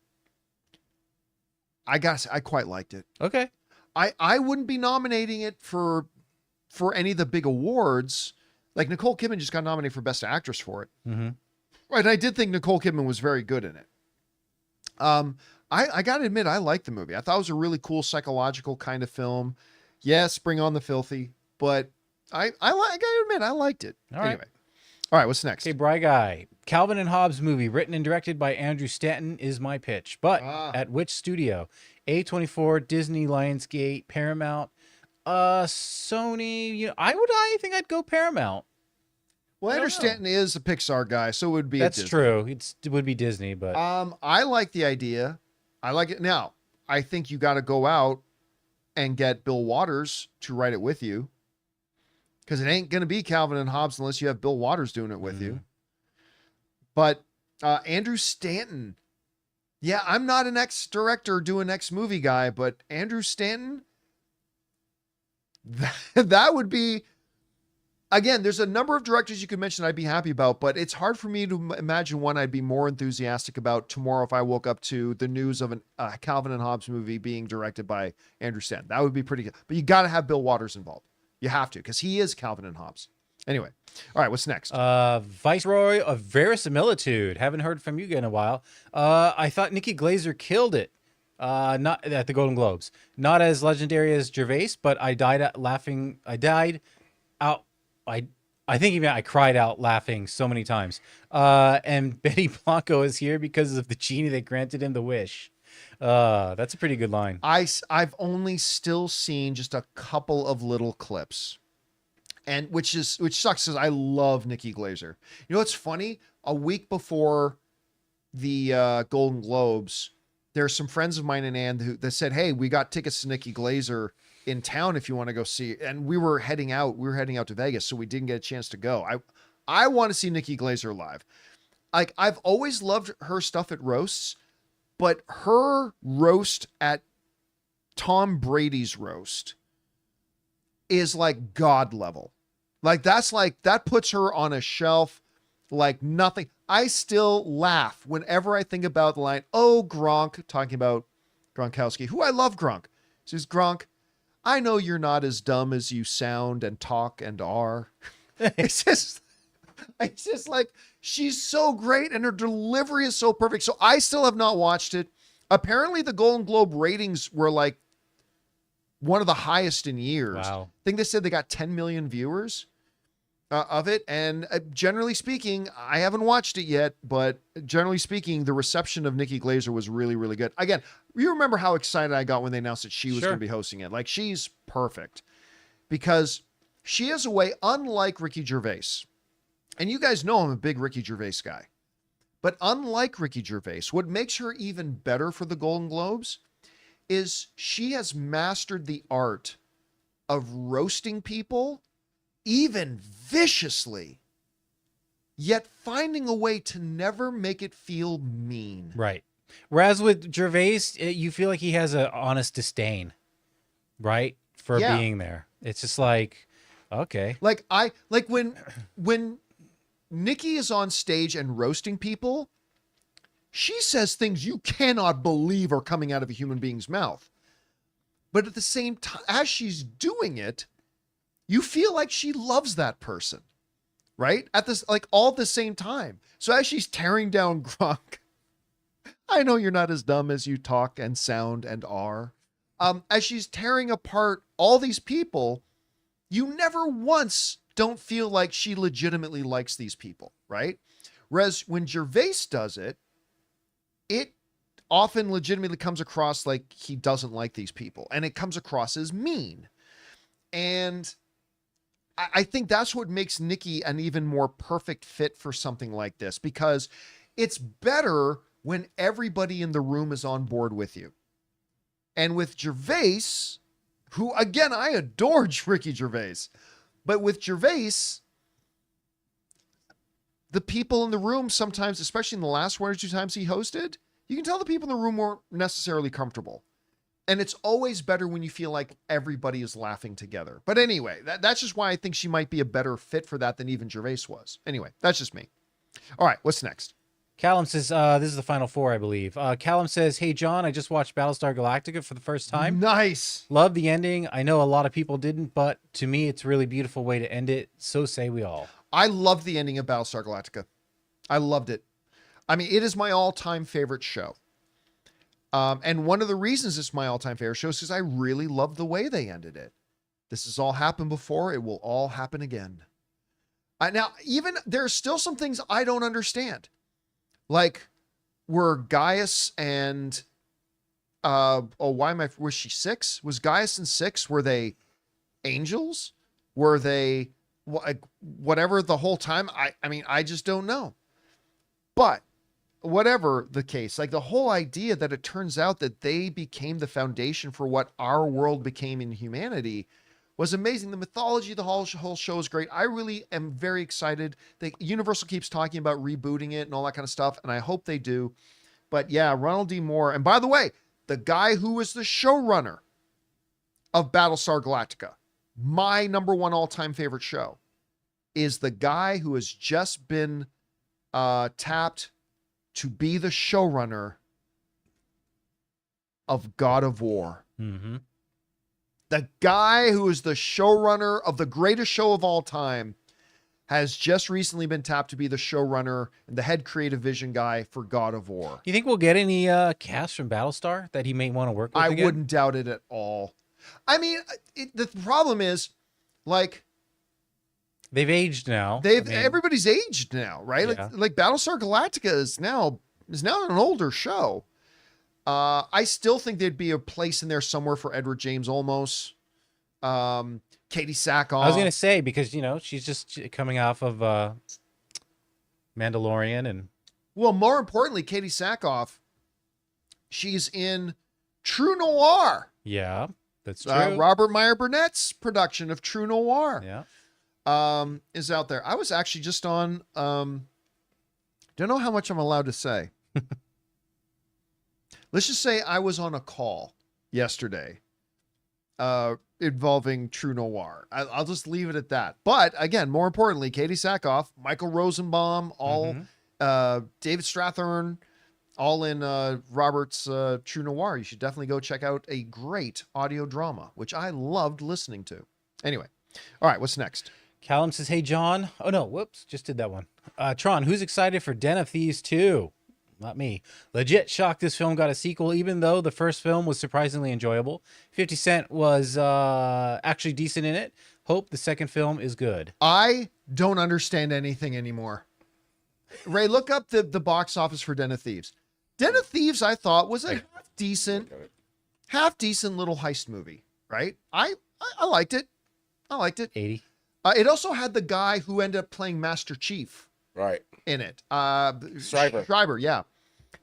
I gotta say, I quite liked it. Okay. I wouldn't be nominating it for any of the big awards. Like Nicole Kidman just got nominated for Best Actress for it. Right. I did think Nicole Kidman was very good in it. I got to admit, I liked the movie. I thought it was a really cool psychological kind of film. Yes, bring on the filthy, but I got to admit, I liked it. Anyway. All right, what's next? Okay, Bry Guy. Calvin and Hobbes movie, written and directed by Andrew Stanton, is my pitch. But at which studio? A24, Disney, Lionsgate, Paramount, Sony. You know, I think I'd go Paramount. Well, Andrew Stanton is a Pixar guy, so it would be. That's true. It would be Disney, but I like the idea. I like it. Now, I think you got to go out and get Bill Waters to write it with you, because it ain't going to be Calvin and Hobbes unless you have Bill Waters doing it with you. But Andrew Stanton, yeah, I'm not an ex-director doing ex-movie guy, but Andrew Stanton, that would be. Again, there's a number of directors you could mention I'd be happy about, but it's hard for me to imagine one I'd be more enthusiastic about tomorrow if I woke up to the news of a Calvin and Hobbes movie being directed by Andrew Stanton. That would be pretty good. But you got to have Bill Waters involved. You have to, because he is Calvin and Hobbes. Anyway, all right, what's next? Viceroy of Verisimilitude. Haven't heard from you in a while. I thought Nikki Glazer killed it. Not at the Golden Globes. Not as legendary as Gervais, but I died laughing. I died out. I think even I cried out laughing so many times. And Betty Blanco is here because of the genie that granted him the wish. That's a pretty good line. I've only still seen just a couple of little clips, and which sucks because I love Nikki Glazer. You know what's funny? A week before the Golden Globes, there's some friends of mine in Ann that said, "Hey, we got tickets to Nikki Glazer in town if you want to go see," and we were heading out to Vegas, so we didn't get a chance to go. I want to see Nikki Glazer live. Like, I've always loved her stuff at roasts, but her roast at Tom Brady's roast is like God level. Like that puts her on a shelf like nothing. I still laugh whenever I think about the line, "Oh, Gronk," talking about Gronkowski, who I love. Gronk says, "Gronk, I know you're not as dumb as you sound and talk and are." It's just like, she's so great and her delivery is so perfect. So I still have not watched it. Apparently the Golden Globe ratings were like one of the highest in years. Wow. I think they said they got 10 million viewers of it. And generally speaking, I haven't watched it yet, but generally speaking, the reception of Nikki Glazer was really, really good. Again, you remember how excited I got when they announced that she was going to be hosting it. Like, she's perfect because she has a way, unlike Ricky Gervais. And you guys know I'm a big Ricky Gervais guy. But unlike Ricky Gervais, what makes her even better for the Golden Globes is she has mastered the art of roasting people, even viciously, yet finding a way to never make it feel mean. Right. Whereas with Gervais, you feel like he has an honest disdain, right? For being there. It's just like, okay. Like when Nikki is on stage and roasting people, she says things you cannot believe are coming out of a human being's mouth. But at the same time, as she's doing it, you feel like she loves that person, right? At this, like, all at the same time. So as she's tearing down Gronk, "I know you're not as dumb as you talk and sound and are." As she's tearing apart all these people, you never once don't feel like she legitimately likes these people, right? Whereas when Gervais does it, it often legitimately comes across like he doesn't like these people, and it comes across as mean. And I think that's what makes Nikki an even more perfect fit for something like this, because it's better when everybody in the room is on board with you. And with Gervais, who, again, I adore Ricky Gervais, but with Gervais, the people in the room sometimes, especially in the last 1 or 2 times he hosted, you can tell the people in the room weren't necessarily comfortable. And it's always better when you feel like everybody is laughing together. But anyway, that's just why I think she might be a better fit for that than even Gervais was. Anyway, that's just me. All right, what's next? Callum says, this is the final 4, I believe. Callum says, hey, John, I just watched Battlestar Galactica for the first time. Nice. Love the ending. I know a lot of people didn't, but to me, it's a really beautiful way to end it. So say we all. I love the ending of Battlestar Galactica. I loved it. I mean, it is my all-time favorite show. And one of the reasons it's my all-time favorite show is because I really love the way they ended it. This has all happened before. It will all happen again. Now, even there are still some things I don't understand. Like, were Gaius and, was she 6? Was Gaius and 6, were they angels? Were they, whatever the whole time? I mean, I just don't know. But whatever the case, like the whole idea that it turns out that they became the foundation for what our world became in humanity was amazing. The mythology of the whole show is great. I really am very excited. Universal keeps talking about rebooting it and all that kind of stuff, and I hope they do. But yeah, Ronald D. Moore. And by the way, the guy who was the showrunner of Battlestar Galactica, my number 1 all-time favorite show, is the guy who has just been tapped to be the showrunner of God of War. Mm-hmm. The guy who is the showrunner of the greatest show of all time has just recently been tapped to be the showrunner and the head creative vision guy for God of War. Do you think we'll get any cast from Battlestar that he may want to work with again? Wouldn't doubt it at all. I mean, the problem is, like, they've aged now. Everybody's aged now, right? Yeah. Like Battlestar Galactica is now an older show. I still think there'd be a place in there somewhere for Edward James Olmos, Katie Sackhoff. I was gonna say, because she's just coming off of Mandalorian, and well, more importantly, Katie Sackhoff, she's in True Noir. Yeah, that's true. Robert Meyer Burnett's production of True Noir. Yeah. Is out there. I was actually just on, don't know how much I'm allowed to say. Let's just say I was on a call yesterday, involving True Noir. I'll just leave it at that. But again, more importantly, Katie Sackhoff, Michael Rosenbaum, David Strathairn, all in Robert's True Noir. You should definitely go check out a great audio drama, which I loved listening to. Anyway, all right, what's next? Callum says, hey, John. Oh, no, whoops, just did that one. Tron, who's excited for Den of Thieves 2? Not me. Legit shocked this film got a sequel, even though the first film was surprisingly enjoyable. 50 Cent was actually decent in it. Hope the second film is good. I don't understand anything anymore. Ray, look up the box office for Den of Thieves. Den of Thieves, I thought, was a half decent little heist movie, right? I liked it. I liked it. 80. It also had the guy who ended up playing Master Chief. Right. In it. Schreiber, yeah.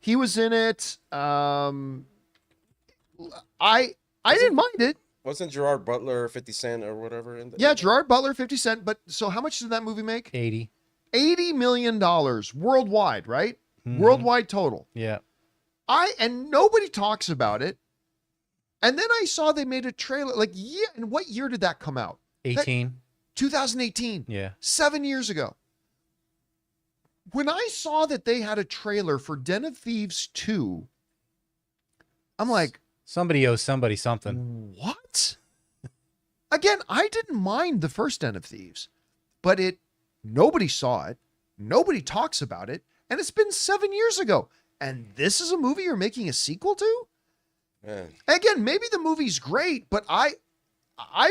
He was in it. I didn't mind it. Wasn't Gerard Butler 50 Cent or whatever in Yeah, Gerard Butler, 50 Cent. But so how much did that movie make? 80. $80 million worldwide, right? Mm-hmm. Worldwide total. Yeah. And nobody talks about it. And then I saw they made a trailer. And what year did that come out? 18. 2018. Yeah. 7 years ago. When I saw that they had a trailer for Den of Thieves 2, I'm like, somebody owes somebody something. What? Again, I didn't mind the first Den of Thieves, but nobody saw it. Nobody talks about it. And it's been 7 years ago. And this is a movie you're making a sequel to? Man. Again, maybe the movie's great, but I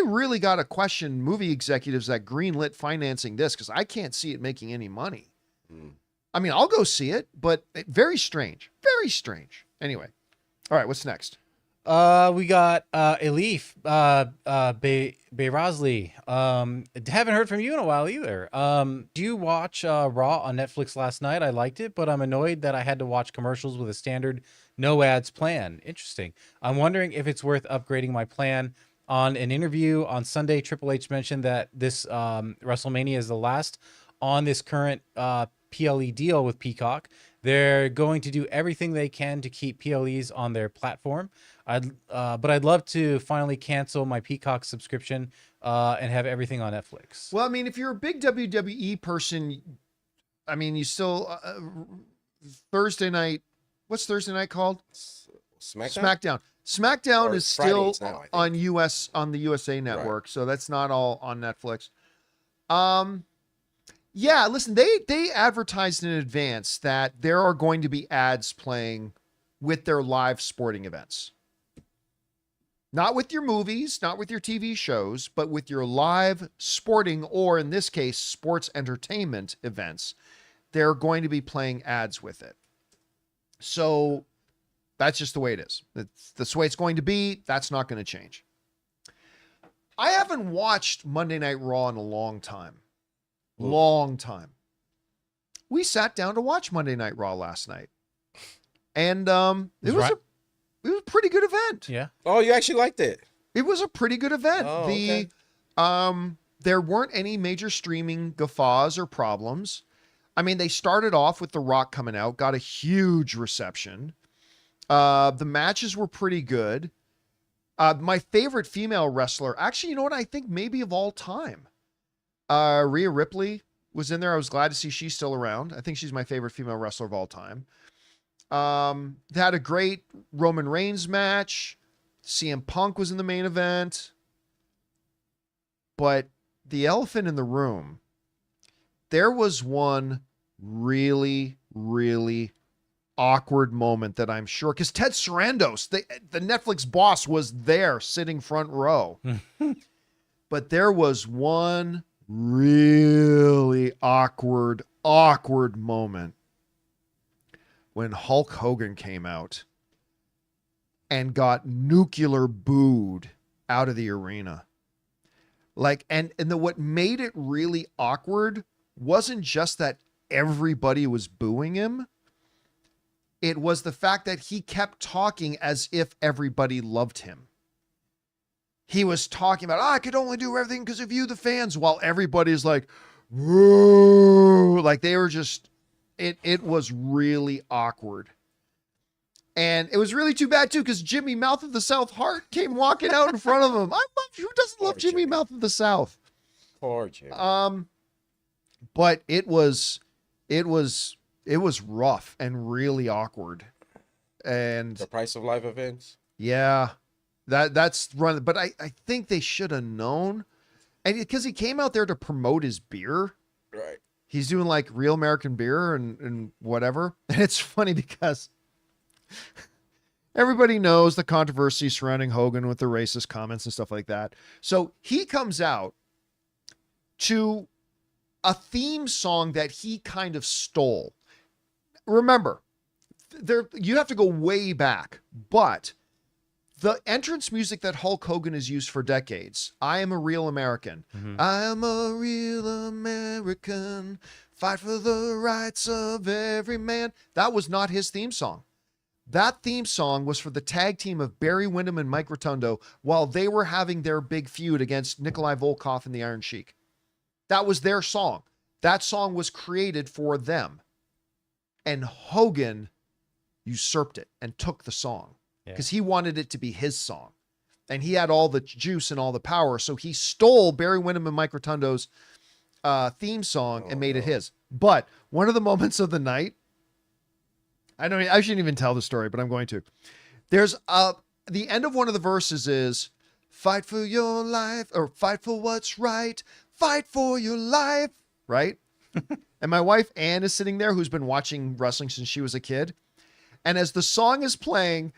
really got to question movie executives that greenlit financing this, because I can't see it making any money. I mean, I'll go see it, but very strange. Very strange. Anyway. All right, what's next? We got Elif Beyrazli. Haven't heard from you in a while either. Do you watch Raw on Netflix last night? I liked it, but I'm annoyed that I had to watch commercials with a standard no ads plan. Interesting. I'm wondering if it's worth upgrading my plan. On an interview on Sunday, Triple H mentioned that this WrestleMania is the last on this current PLE deal with Peacock. They're going to do everything they can to keep PLEs on their platform. But I'd love to finally cancel my Peacock subscription and have everything on Netflix. Well, I mean, if you're a big WWE person, I mean, you still Thursday night. What's Thursday night called? SmackDown. SmackDown Or is still Fridays now, I think. on the USA Network, Right. so that's not all on Netflix. Yeah, listen, they advertised in advance that there are going to be ads playing with their live sporting events. Not with your movies, not with your TV shows, but with your live sporting, or in this case, sports entertainment events. They're going to be playing ads with it. So that's just the way it is. That's the way it's going to be. That's not going to change. I haven't watched Monday Night Raw in a long time. Long time. We sat down to watch Monday Night Raw last night. And it was a pretty good event. Yeah. Oh, you actually liked it? It was a pretty good event. Oh, okay. There weren't any major streaming guffaws or problems. I mean, they started off with The Rock coming out, got a huge reception. The matches were pretty good. My favorite female wrestler, actually, you know what? I think maybe of all time, Rhea Ripley was in there. I was glad to see she's still around. I think she's my favorite female wrestler of all time. They had a great Roman Reigns match. CM Punk was in the main event. But the elephant in the room, there was one really, really awkward moment that I'm sure, because Ted Sarandos, the Netflix boss, was there sitting front row. But there was one really awkward moment when Hulk Hogan came out and got nuclear booed out of the arena. Like, and what made it really awkward wasn't just that everybody was booing him. It was the fact that he kept talking as if everybody loved him. He was talking about, I could only do everything because of you, the fans, while everybody's like, whoa, like they were just, it was really awkward. And it was really too bad too, because Jimmy Mouth of the South Hart came walking out in front of him. Who doesn't love Jimmy Jimmy. Mouth of the South? Poor Jimmy. But it was rough and really awkward. And The price of live events. yeah, that's run. But I think they should have known. And because he came out there to promote his beer. Right. He's doing like real American beer and whatever. And it's funny because everybody knows the controversy surrounding Hogan with the racist comments and stuff like that. So he comes out to a theme song that he kind of stole. Remember, you have to go way back, but the entrance music that Hulk Hogan has used for decades, I Am a Real American. Mhm. I am a real American, fight for the rights of every man. That was not his theme song. That theme song was for the tag team of Barry Windham and Mike Rotundo while they were having their big feud against Nikolai Volkov and the Iron Sheik. That was their song. That song was created for them. And Hogan usurped it and took the song because he wanted it to be his song. And he had all the juice and all the power. So he stole Barry Windham and Mike Rotundo's theme song and made it his. But one of the moments of the night, I shouldn't even tell the story, but I'm going to. There's the end of one of the verses is fight for your life, or fight for what's right, fight for your life, right? And my wife Ann is sitting there, who's been watching wrestling since she was a kid. And as the song is playing,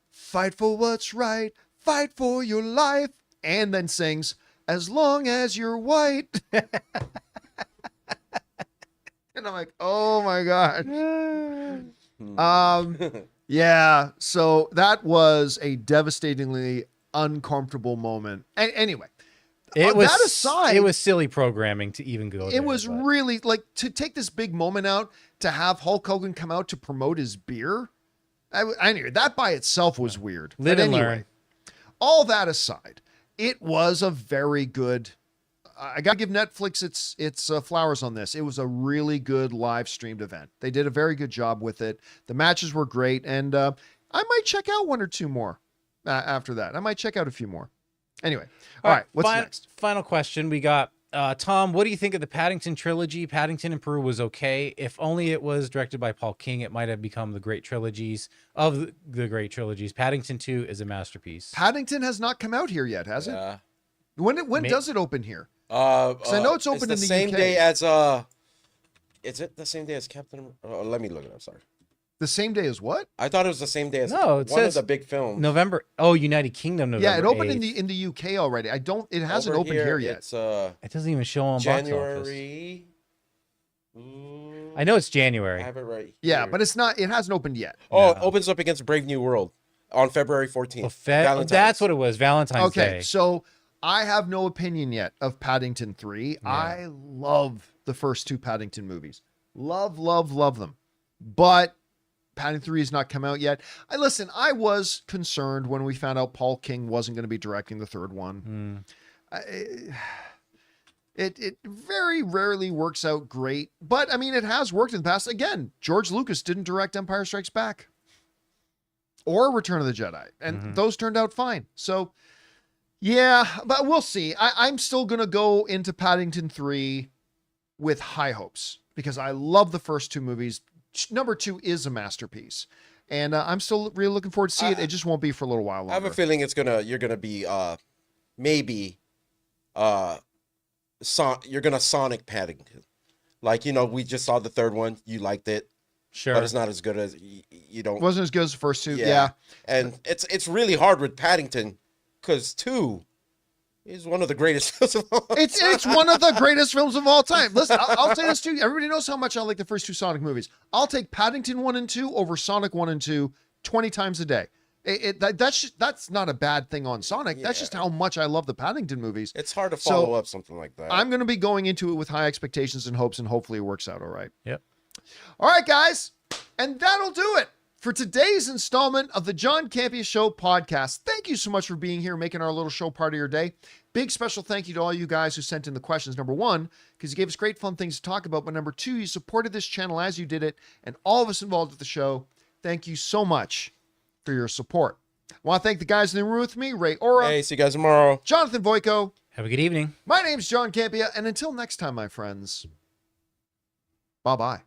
fight for what's right, fight for your life, and then sings, as long as you're white. And I'm like, oh my God. Yeah, so that was a devastatingly uncomfortable moment. Anyway, that aside, it was silly programming to even go there. it was really like to take this big moment out to have Hulk Hogan come out to promote his beer. Anyway, that by itself was weird. Live But and anyway, learn. all that aside, it was a very good. I got to give Netflix its flowers on this. It was a really good live streamed event. They did a very good job with it. The matches were great, and I might check out one or two more after that. I might check out a few more. Anyway, all right, what's next? Final question. We got Tom. What do you think of the Paddington trilogy? Paddington in Peru was okay. If only it was directed by Paul King, it might have become the great trilogies of the great trilogies. Paddington 2 is a masterpiece. Paddington has not come out here yet, has it? Yeah. When does it open here? Because I know it's open in the same UK. day as is it the same day as Captain? Let me look it up. Sorry, The same day as what? I thought it was the same day as No, it one of says the big films. November. Oh, United Kingdom. November. Yeah, it opened 8th. in the UK already. It hasn't Over opened here yet. It's It doesn't even show on box office. January. I know it's I January. have it right. Yeah, here. but it's not. It hasn't opened yet. Oh, it No. opens up against Brave New World on February 14th. That's what it was. Valentine's Okay, Day. so I have no opinion yet of Paddington 3. Yeah. I love the first two Paddington movies. Love them. But Paddington 3 has not come out yet. I was concerned when we found out Paul King wasn't going to be directing the third one. It very rarely works out great, but I mean, it has worked in the past. Again, George Lucas didn't direct Empire Strikes Back or Return of the Jedi, and those turned out fine. So yeah, but we'll see. I'm still going to go into Paddington 3 with high hopes because I love the first two movies. Number 2 is a masterpiece, and I'm still really looking forward to see it. It just won't be for a little while longer. I have a feeling you're gonna be maybe you're gonna Sonic Paddington. Like, we just saw the third one. You liked it. Sure. But it's not as good as you don't. Wasn't as good as the first two. Yeah. And it's really hard with Paddington because 2 is one of the greatest films of all time. It's one of the greatest films of all time. Listen, I'll say this too. Everybody knows how much I like the first two Sonic movies. I'll take Paddington 1 and 2 over Sonic 1 and 2 20 times a day. That's not a bad thing on Sonic. That's just how much I love the Paddington movies. It's hard to follow up something like that. I'm going to be going into it with high expectations and hopes, and hopefully it works out all right. Yep. All right, guys. And that'll do it for today's installment of the John Campea Show podcast. Thank you so much for being here, making our little show part of your day. Big special thank you to all you guys who sent in the questions. Number 1, because you gave us great fun things to talk about. But number 2, you supported this channel as you did it. And all of us involved with the show, thank you so much for your support. I want to thank the guys in the room with me, Ray Ora. Hey, see you guys tomorrow. Jonathan Voico. Have a good evening. My name's John Campea. And until next time, my friends, bye-bye.